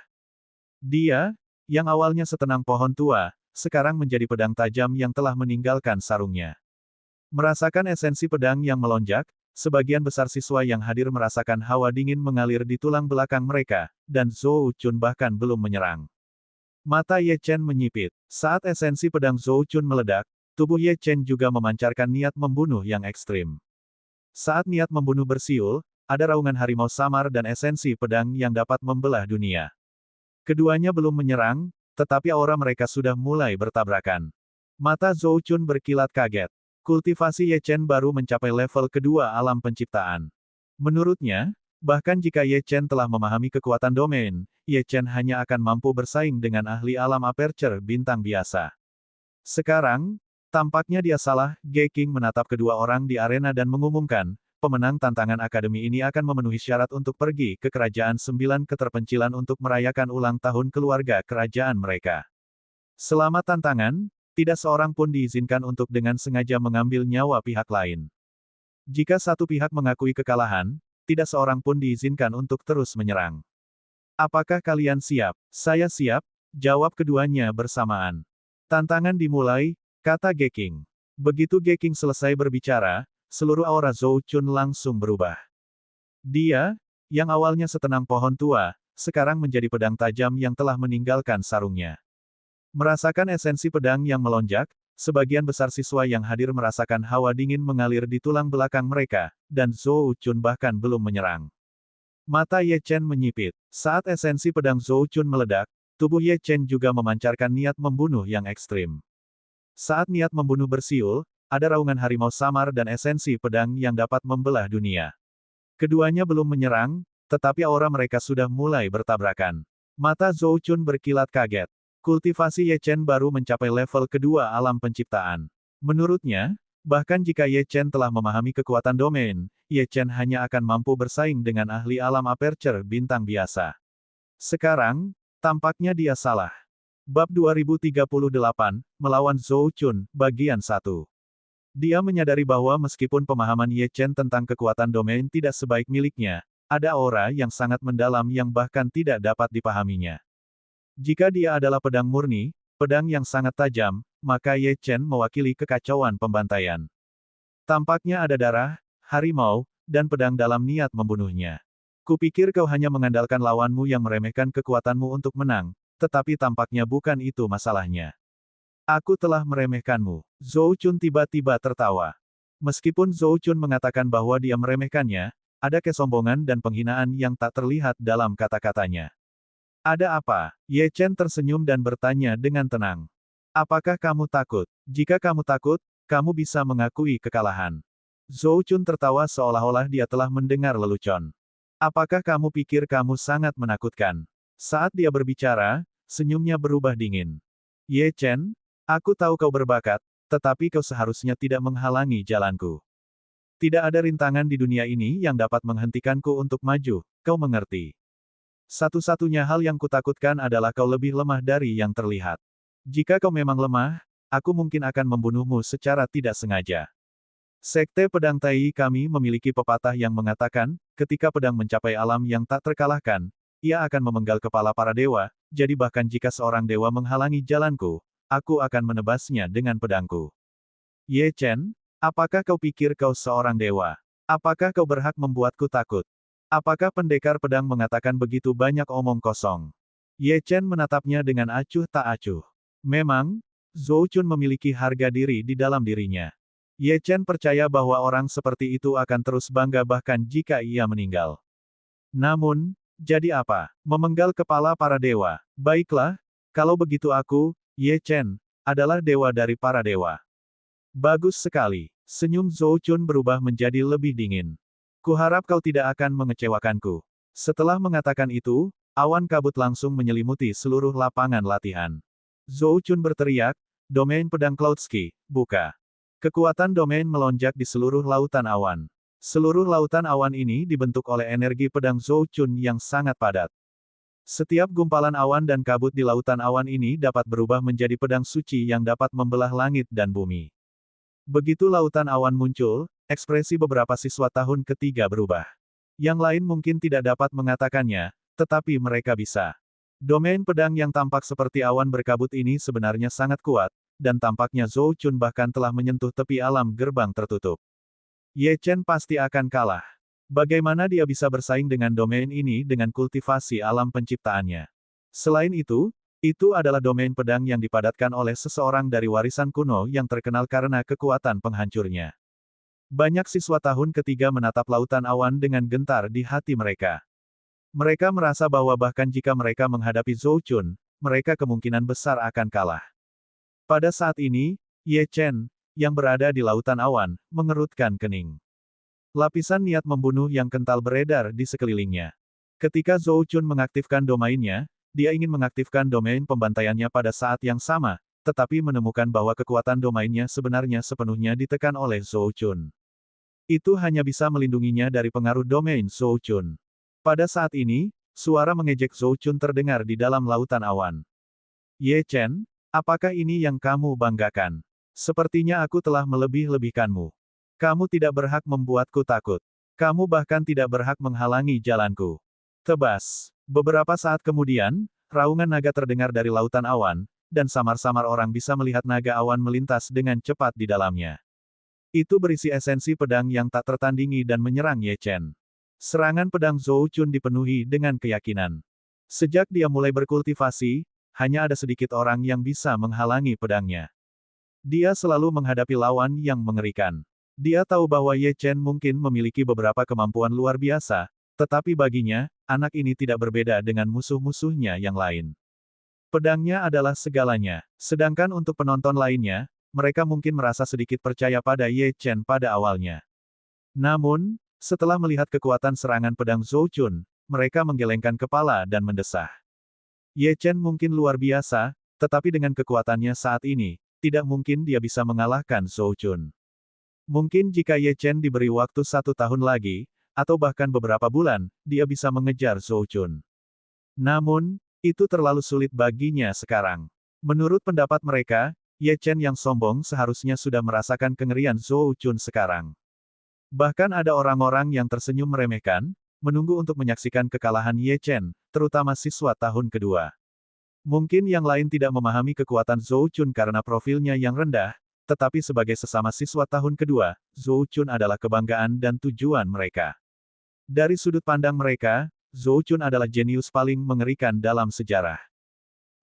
Dia, yang awalnya setenang pohon tua, sekarang menjadi pedang tajam yang telah meninggalkan sarungnya. Merasakan esensi pedang yang melonjak, sebagian besar siswa yang hadir merasakan hawa dingin mengalir di tulang belakang mereka, dan Zhou Chun bahkan belum menyerang. Mata Ye Chen menyipit. Saat esensi pedang Zhou Chun meledak, tubuh Ye Chen juga memancarkan niat membunuh yang ekstrim. Saat niat membunuh bersiul, ada raungan harimau samar dan esensi pedang yang dapat membelah dunia. Keduanya belum menyerang, tetapi aura mereka sudah mulai bertabrakan. Mata Zhou Chun berkilat kaget. Kultivasi Ye Chen baru mencapai level kedua alam penciptaan. Menurutnya, bahkan jika Ye Chen telah memahami kekuatan domain, Ye Chen hanya akan mampu bersaing dengan ahli alam aperture bintang biasa. Sekarang, tampaknya dia salah. Ge King menatap kedua orang di arena dan mengumumkan, pemenang tantangan akademi ini akan memenuhi syarat untuk pergi ke Kerajaan Sembilan Keterpencilan untuk merayakan ulang tahun keluarga kerajaan mereka. Selama tantangan, tidak seorang pun diizinkan untuk dengan sengaja mengambil nyawa pihak lain. Jika satu pihak mengakui kekalahan, tidak seorang pun diizinkan untuk terus menyerang. Apakah kalian siap? Saya siap, jawab keduanya bersamaan. Tantangan dimulai, kata Ge King. Begitu Ge King selesai berbicara, seluruh aura Zhou Chun langsung berubah. Dia, yang awalnya setenang pohon tua, sekarang menjadi pedang tajam yang telah meninggalkan sarungnya. Merasakan esensi pedang yang melonjak, sebagian besar siswa yang hadir merasakan hawa dingin mengalir di tulang belakang mereka, dan Zhou Chun bahkan belum menyerang. Mata Ye Chen menyipit. Saat esensi pedang Zhou Chun meledak, tubuh Ye Chen juga memancarkan niat membunuh yang ekstrim. Saat niat membunuh bersiul, ada raungan harimau samar dan esensi pedang yang dapat membelah dunia. Keduanya belum menyerang, tetapi aura mereka sudah mulai bertabrakan. Mata Zhou Chun berkilat kaget. Kultivasi Ye Chen baru mencapai level kedua alam penciptaan. Menurutnya, bahkan jika Ye Chen telah memahami kekuatan domain, Ye Chen hanya akan mampu bersaing dengan ahli alam aperture bintang biasa. Sekarang, tampaknya dia salah. Bab 2038, Melawan Zhou Chun, Bagian 1. Dia menyadari bahwa meskipun pemahaman Ye Chen tentang kekuatan domain tidak sebaik miliknya, ada aura yang sangat mendalam yang bahkan tidak dapat dipahaminya. Jika dia adalah pedang murni, pedang yang sangat tajam, maka Ye Chen mewakili kekacauan pembantaian. Tampaknya ada darah, harimau, dan pedang dalam niat membunuhnya. Kupikir kau hanya mengandalkan lawanmu yang meremehkan kekuatanmu untuk menang, tetapi tampaknya bukan itu masalahnya. Aku telah meremehkanmu. Zhou Chun tiba-tiba tertawa. Meskipun Zhou Chun mengatakan bahwa dia meremehkannya, ada kesombongan dan penghinaan yang tak terlihat dalam kata-katanya. Ada apa? Ye Chen tersenyum dan bertanya dengan tenang. Apakah kamu takut? Jika kamu takut, kamu bisa mengakui kekalahan. Zhou Chun tertawa seolah-olah dia telah mendengar lelucon. Apakah kamu pikir kamu sangat menakutkan? Saat dia berbicara, senyumnya berubah dingin. Ye Chen, aku tahu kau berbakat, tetapi kau seharusnya tidak menghalangi jalanku. Tidak ada rintangan di dunia ini yang dapat menghentikanku untuk maju, kau mengerti. Satu-satunya hal yang kutakutkan adalah kau lebih lemah dari yang terlihat. Jika kau memang lemah, aku mungkin akan membunuhmu secara tidak sengaja. Sekte Pedang Tai kami memiliki pepatah yang mengatakan, ketika pedang mencapai alam yang tak terkalahkan, ia akan memenggal kepala para dewa, jadi bahkan jika seorang dewa menghalangi jalanku, aku akan menebasnya dengan pedangku. Ye Chen, apakah kau pikir kau seorang dewa? Apakah kau berhak membuatku takut? Apakah pendekar pedang mengatakan begitu banyak omong kosong? Ye Chen menatapnya dengan acuh tak acuh. Memang, Zhou Chun memiliki harga diri di dalam dirinya. Ye Chen percaya bahwa orang seperti itu akan terus bangga bahkan jika ia meninggal. Namun, jadi apa? Memenggal kepala para dewa. Baiklah, kalau begitu aku, Ye Chen, adalah dewa dari para dewa. Bagus sekali. Senyum Zhou Chun berubah menjadi lebih dingin. Kuharap kau tidak akan mengecewakanku. Setelah mengatakan itu, awan kabut langsung menyelimuti seluruh lapangan latihan. Zhou Chun berteriak, domain pedang Cloudski, buka. Kekuatan domain melonjak di seluruh lautan awan. Seluruh lautan awan ini dibentuk oleh energi pedang Zhou Chun yang sangat padat. Setiap gumpalan awan dan kabut di lautan awan ini dapat berubah menjadi pedang suci yang dapat membelah langit dan bumi. Begitu lautan awan muncul, ekspresi beberapa siswa tahun ketiga berubah. Yang lain mungkin tidak dapat mengatakannya, tetapi mereka bisa. Domain pedang yang tampak seperti awan berkabut ini sebenarnya sangat kuat, dan tampaknya Zhou Chun bahkan telah menyentuh tepi alam gerbang tertutup. Ye Chen pasti akan kalah. Bagaimana dia bisa bersaing dengan domain ini dengan kultivasi alam penciptaannya? Selain itu adalah domain pedang yang dipadatkan oleh seseorang dari warisan kuno yang terkenal karena kekuatan penghancurnya. Banyak siswa tahun ketiga menatap lautan awan dengan gentar di hati mereka. Mereka merasa bahwa bahkan jika mereka menghadapi Zhou Chun, mereka kemungkinan besar akan kalah. Pada saat ini, Ye Chen, yang berada di lautan awan, mengerutkan kening. Lapisan niat membunuh yang kental beredar di sekelilingnya. Ketika Zhou Chun mengaktifkan domainnya, dia ingin mengaktifkan domain pembantaiannya pada saat yang sama, tetapi menemukan bahwa kekuatan domainnya sebenarnya sepenuhnya ditekan oleh Zhou Chun. Itu hanya bisa melindunginya dari pengaruh domain Zhou Chun. Pada saat ini, suara mengejek Zhou Chun terdengar di dalam lautan awan. Ye Chen, apakah ini yang kamu banggakan? Sepertinya aku telah melebih-lebihkanmu. Kamu tidak berhak membuatku takut. Kamu bahkan tidak berhak menghalangi jalanku. Tebas. Beberapa saat kemudian, raungan naga terdengar dari lautan awan, dan samar-samar orang bisa melihat naga awan melintas dengan cepat di dalamnya. Itu berisi esensi pedang yang tak tertandingi dan menyerang Ye Chen. Serangan pedang Zhou Chun dipenuhi dengan keyakinan. Sejak dia mulai berkultivasi, hanya ada sedikit orang yang bisa menghalangi pedangnya. Dia selalu menghadapi lawan yang mengerikan. Dia tahu bahwa Ye Chen mungkin memiliki beberapa kemampuan luar biasa, tetapi baginya, anak ini tidak berbeda dengan musuh-musuhnya yang lain. Pedangnya adalah segalanya. Sedangkan untuk penonton lainnya, mereka mungkin merasa sedikit percaya pada Ye Chen pada awalnya. Namun, setelah melihat kekuatan serangan pedang Zhou Chun, mereka menggelengkan kepala dan mendesah. Ye Chen mungkin luar biasa, tetapi dengan kekuatannya saat ini, tidak mungkin dia bisa mengalahkan Zhou Chun. Mungkin jika Ye Chen diberi waktu 1 tahun lagi, atau bahkan beberapa bulan, dia bisa mengejar Zhou Chun. Namun, itu terlalu sulit baginya sekarang. Menurut pendapat mereka, Ye Chen yang sombong seharusnya sudah merasakan kengerian Zhou Chun sekarang. Bahkan ada orang-orang yang tersenyum meremehkan, menunggu untuk menyaksikan kekalahan Ye Chen, terutama siswa tahun kedua. Mungkin yang lain tidak memahami kekuatan Zhou Chun karena profilnya yang rendah, tetapi sebagai sesama siswa tahun kedua, Zhou Chun adalah kebanggaan dan tujuan mereka. Dari sudut pandang mereka, Zhou Chun adalah jenius paling mengerikan dalam sejarah.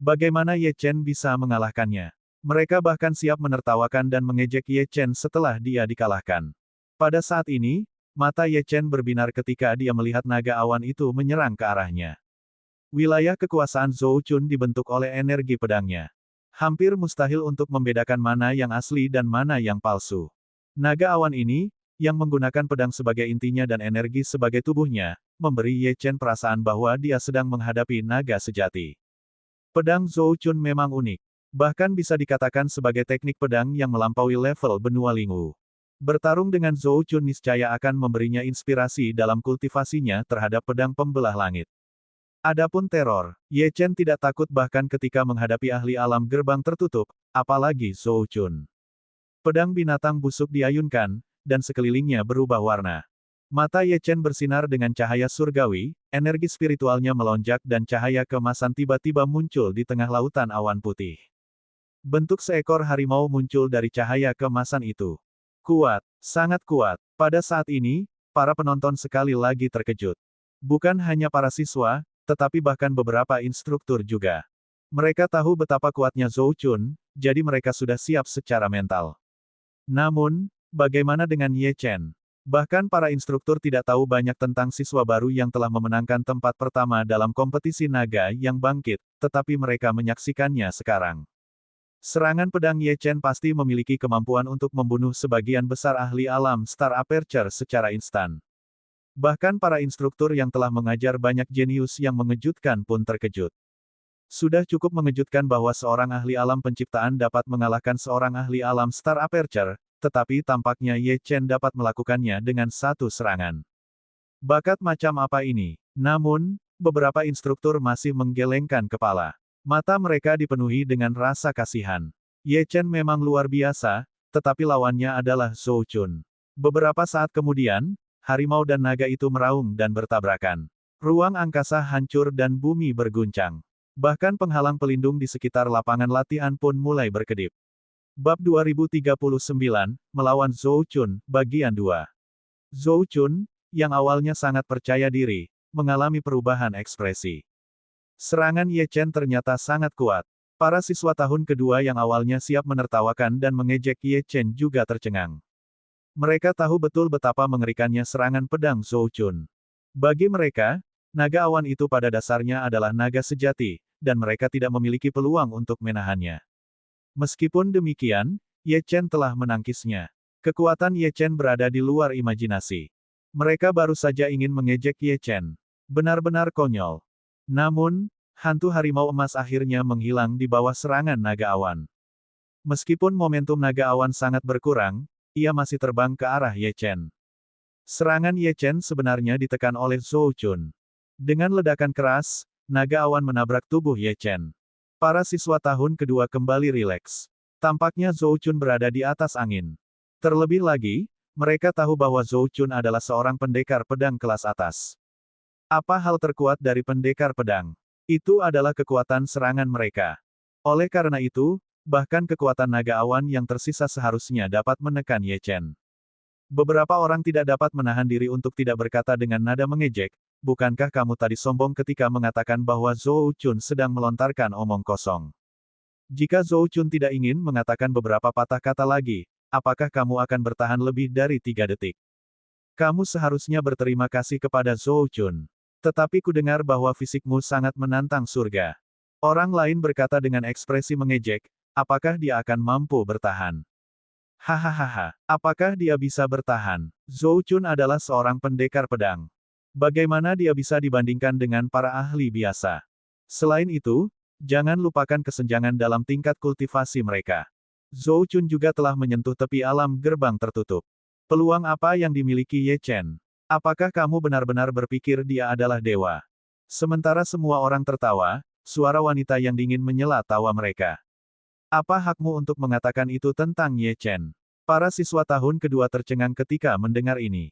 Bagaimana Ye Chen bisa mengalahkannya? Mereka bahkan siap menertawakan dan mengejek Ye Chen setelah dia dikalahkan. Pada saat ini, mata Ye Chen berbinar ketika dia melihat naga awan itu menyerang ke arahnya. Wilayah kekuasaan Zhou Chun dibentuk oleh energi pedangnya. Hampir mustahil untuk membedakan mana yang asli dan mana yang palsu. Naga awan ini, yang menggunakan pedang sebagai intinya dan energi sebagai tubuhnya, memberi Ye Chen perasaan bahwa dia sedang menghadapi naga sejati. Pedang Zhou Chun memang unik. Bahkan bisa dikatakan sebagai teknik pedang yang melampaui level benua Lingwu. Bertarung dengan Zhou Chun niscaya akan memberinya inspirasi dalam kultivasinya terhadap pedang pembelah langit. Adapun teror, Ye Chen tidak takut bahkan ketika menghadapi ahli alam gerbang tertutup, apalagi Zhou Chun. Pedang binatang busuk diayunkan, dan sekelilingnya berubah warna. Mata Ye Chen bersinar dengan cahaya surgawi, energi spiritualnya melonjak dan cahaya keemasan tiba-tiba muncul di tengah lautan awan putih. Bentuk seekor harimau muncul dari cahaya keemasan itu. Kuat, sangat kuat. Pada saat ini, para penonton sekali lagi terkejut. Bukan hanya para siswa, tetapi bahkan beberapa instruktur juga. Mereka tahu betapa kuatnya Zhou Chun, jadi mereka sudah siap secara mental. Namun, bagaimana dengan Ye Chen? Bahkan para instruktur tidak tahu banyak tentang siswa baru yang telah memenangkan tempat pertama dalam kompetisi naga yang bangkit, tetapi mereka menyaksikannya sekarang. Serangan pedang Ye Chen pasti memiliki kemampuan untuk membunuh sebagian besar ahli alam Star Aperture secara instan. Bahkan para instruktur yang telah mengajar banyak jenius yang mengejutkan pun terkejut. Sudah cukup mengejutkan bahwa seorang ahli alam penciptaan dapat mengalahkan seorang ahli alam Star Aperture, tetapi tampaknya Ye Chen dapat melakukannya dengan satu serangan. Bakat macam apa ini? Namun, beberapa instruktur masih menggelengkan kepala. Mata mereka dipenuhi dengan rasa kasihan. Ye Chen memang luar biasa, tetapi lawannya adalah Zhou Chun. Beberapa saat kemudian, harimau dan naga itu meraung dan bertabrakan. Ruang angkasa hancur dan bumi berguncang. Bahkan penghalang pelindung di sekitar lapangan latihan pun mulai berkedip. Bab 2039, Melawan Zhou Chun, Bagian 2. Zhou Chun, yang awalnya sangat percaya diri, mengalami perubahan ekspresi. Serangan Ye Chen ternyata sangat kuat. Para siswa tahun kedua yang awalnya siap menertawakan dan mengejek Ye Chen juga tercengang. Mereka tahu betul betapa mengerikannya serangan pedang Zhou Chun. Bagi mereka, naga awan itu pada dasarnya adalah naga sejati, dan mereka tidak memiliki peluang untuk menahannya. Meskipun demikian, Ye Chen telah menangkisnya. Kekuatan Ye Chen berada di luar imajinasi. Mereka baru saja ingin mengejek Ye Chen. Benar-benar konyol. Namun, hantu harimau emas akhirnya menghilang di bawah serangan naga awan. Meskipun momentum naga awan sangat berkurang, ia masih terbang ke arah Ye Chen. Serangan Ye Chen sebenarnya ditekan oleh Zhou Chun. Dengan ledakan keras, naga awan menabrak tubuh Ye Chen. Para siswa tahun kedua kembali rileks. Tampaknya Zhou Chun berada di atas angin. Terlebih lagi, mereka tahu bahwa Zhou Chun adalah seorang pendekar pedang kelas atas. Apa hal terkuat dari pendekar pedang? Itu adalah kekuatan serangan mereka. Oleh karena itu, bahkan kekuatan naga awan yang tersisa seharusnya dapat menekan Ye Chen. Beberapa orang tidak dapat menahan diri untuk tidak berkata dengan nada mengejek, bukankah kamu tadi sombong ketika mengatakan bahwa Zhou Chun sedang melontarkan omong kosong? Jika Zhou Chun tidak ingin mengatakan beberapa patah kata lagi, apakah kamu akan bertahan lebih dari 3 detik? Kamu seharusnya berterima kasih kepada Zhou Chun. Tetapi kudengar bahwa fisikmu sangat menantang surga. Orang lain berkata dengan ekspresi mengejek, apakah dia akan mampu bertahan? Hahaha, apakah dia bisa bertahan? Zhou Chun adalah seorang pendekar pedang. Bagaimana dia bisa dibandingkan dengan para ahli biasa? Selain itu, jangan lupakan kesenjangan dalam tingkat kultivasi mereka. Zhou Chun juga telah menyentuh tepi alam gerbang tertutup. Peluang apa yang dimiliki Ye Chen? Apakah kamu benar-benar berpikir dia adalah dewa? Sementara semua orang tertawa, suara wanita yang dingin menyela tawa mereka. Apa hakmu untuk mengatakan itu tentang Ye Chen? Para siswa tahun kedua tercengang ketika mendengar ini.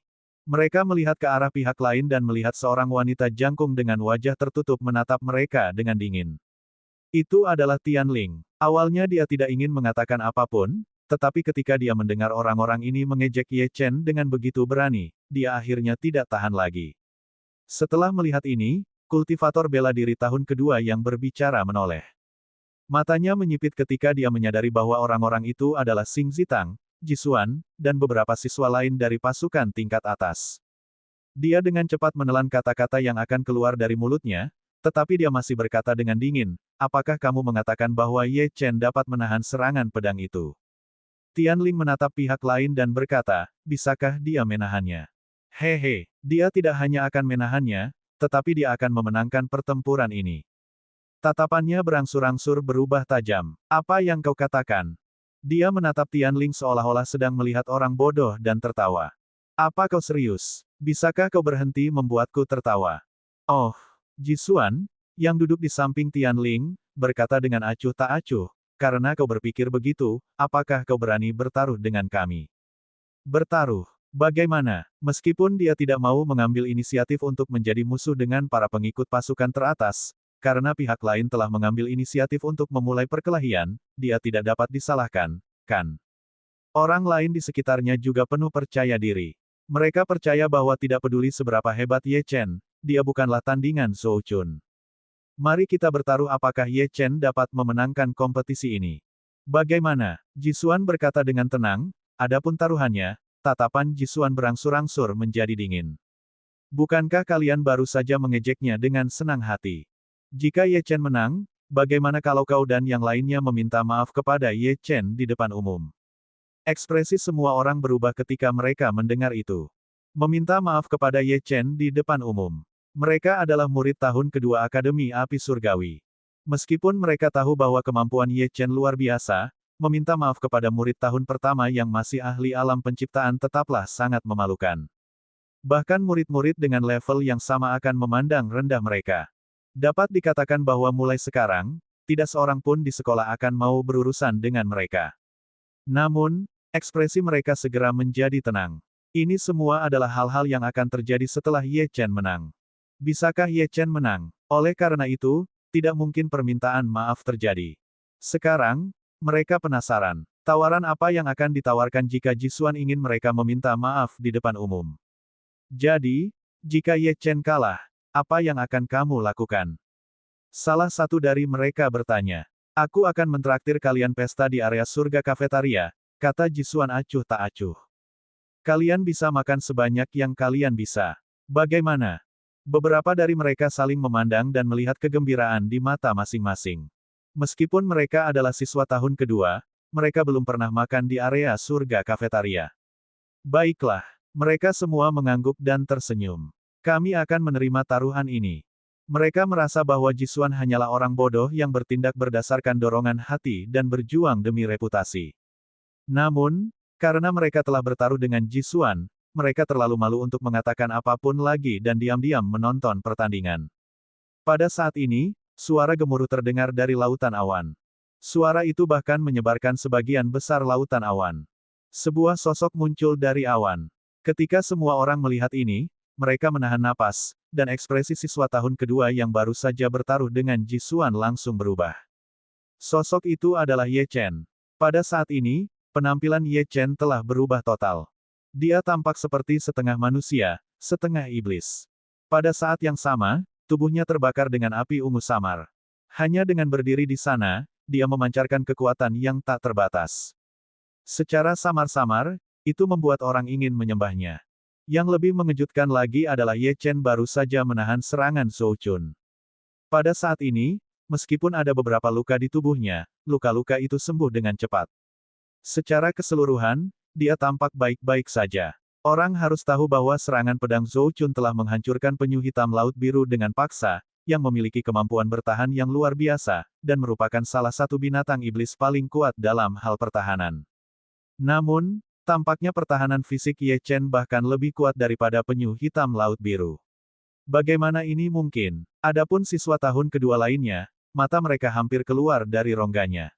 Mereka melihat ke arah pihak lain dan melihat seorang wanita jangkung dengan wajah tertutup menatap mereka dengan dingin. Itu adalah Tian Ling. Awalnya dia tidak ingin mengatakan apapun, tetapi ketika dia mendengar orang-orang ini mengejek Ye Chen dengan begitu berani, dia akhirnya tidak tahan lagi. Setelah melihat ini, kultivator bela diri tahun kedua yang berbicara menoleh. Matanya menyipit ketika dia menyadari bahwa orang-orang itu adalah Xing Zitang, Jisuan, dan beberapa siswa lain dari pasukan tingkat atas. Dia dengan cepat menelan kata-kata yang akan keluar dari mulutnya, tetapi dia masih berkata dengan dingin, apakah kamu mengatakan bahwa Ye Chen dapat menahan serangan pedang itu? Tian Ling menatap pihak lain dan berkata, bisakah dia menahannya? Hehe, dia tidak hanya akan menahannya, tetapi dia akan memenangkan pertempuran ini. Tatapannya berangsur-angsur berubah tajam. Apa yang kau katakan? Dia menatap Tian Ling seolah-olah sedang melihat orang bodoh dan tertawa. Apa kau serius? Bisakah kau berhenti membuatku tertawa? Oh, Jisuan, yang duduk di samping Tian Ling, berkata dengan acuh tak acuh, karena kau berpikir begitu, apakah kau berani bertaruh dengan kami? Bertaruh? Bagaimana? Meskipun dia tidak mau mengambil inisiatif untuk menjadi musuh dengan para pengikut pasukan teratas, karena pihak lain telah mengambil inisiatif untuk memulai perkelahian, dia tidak dapat disalahkan, kan? Orang lain di sekitarnya juga penuh percaya diri. Mereka percaya bahwa tidak peduli seberapa hebat Ye Chen, dia bukanlah tandingan Zhou Chun. Mari kita bertaruh apakah Ye Chen dapat memenangkan kompetisi ini. Bagaimana? Jisuan berkata dengan tenang, adapun taruhannya, tatapan Jisuan berangsur-angsur menjadi dingin. Bukankah kalian baru saja mengejeknya dengan senang hati? Jika Ye Chen menang, bagaimana kalau kau dan yang lainnya meminta maaf kepada Ye Chen di depan umum? Ekspresi semua orang berubah ketika mereka mendengar itu. Meminta maaf kepada Ye Chen di depan umum. Mereka adalah murid tahun kedua Akademi Api Surgawi. Meskipun mereka tahu bahwa kemampuan Ye Chen luar biasa, meminta maaf kepada murid tahun pertama yang masih ahli alam penciptaan tetaplah sangat memalukan. Bahkan murid-murid dengan level yang sama akan memandang rendah mereka. Dapat dikatakan bahwa mulai sekarang, tidak seorang pun di sekolah akan mau berurusan dengan mereka. Namun, ekspresi mereka segera menjadi tenang. Ini semua adalah hal-hal yang akan terjadi setelah Ye Chen menang. Bisakah Ye Chen menang? Oleh karena itu, tidak mungkin permintaan maaf terjadi. Sekarang, mereka penasaran. Tawaran apa yang akan ditawarkan jika Jisuan ingin mereka meminta maaf di depan umum? Jadi, jika Ye Chen kalah, apa yang akan kamu lakukan? Salah satu dari mereka bertanya. Aku akan mentraktir kalian pesta di area surga kafetaria, kata Jisuan acuh tak acuh. Kalian bisa makan sebanyak yang kalian bisa. Bagaimana? Beberapa dari mereka saling memandang dan melihat kegembiraan di mata masing-masing. Meskipun mereka adalah siswa tahun kedua, mereka belum pernah makan di area surga kafetaria. Baiklah, mereka semua mengangguk dan tersenyum. Kami akan menerima taruhan ini. Mereka merasa bahwa Jisuan hanyalah orang bodoh yang bertindak berdasarkan dorongan hati dan berjuang demi reputasi. Namun, karena mereka telah bertaruh dengan Jisuan, mereka terlalu malu untuk mengatakan apapun lagi dan diam-diam menonton pertandingan. Pada saat ini, suara gemuruh terdengar dari lautan awan. Suara itu bahkan menyebarkan sebagian besar lautan awan. Sebuah sosok muncul dari awan. Ketika semua orang melihat ini, mereka menahan napas, dan ekspresi siswa tahun kedua yang baru saja bertaruh dengan Jisuan langsung berubah. Sosok itu adalah Ye Chen. Pada saat ini, penampilan Ye Chen telah berubah total. Dia tampak seperti setengah manusia, setengah iblis. Pada saat yang sama, tubuhnya terbakar dengan api ungu samar. Hanya dengan berdiri di sana, dia memancarkan kekuatan yang tak terbatas. Secara samar-samar, itu membuat orang ingin menyembahnya. Yang lebih mengejutkan lagi adalah Ye Chen baru saja menahan serangan Zhou Chun. Pada saat ini, meskipun ada beberapa luka di tubuhnya, luka-luka itu sembuh dengan cepat. Secara keseluruhan, dia tampak baik-baik saja. Orang harus tahu bahwa serangan pedang Zhou Chun telah menghancurkan penyu hitam laut biru dengan paksa, yang memiliki kemampuan bertahan yang luar biasa, dan merupakan salah satu binatang iblis paling kuat dalam hal pertahanan. Namun, tampaknya pertahanan fisik Ye Chen bahkan lebih kuat daripada penyu hitam laut biru. Bagaimana ini mungkin? Adapun siswa tahun kedua lainnya, mata mereka hampir keluar dari rongganya.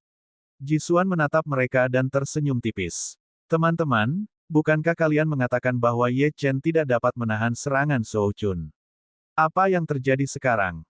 Jisuan menatap mereka dan tersenyum tipis. Teman-teman, bukankah kalian mengatakan bahwa Ye Chen tidak dapat menahan serangan Zhou Chun? Apa yang terjadi sekarang?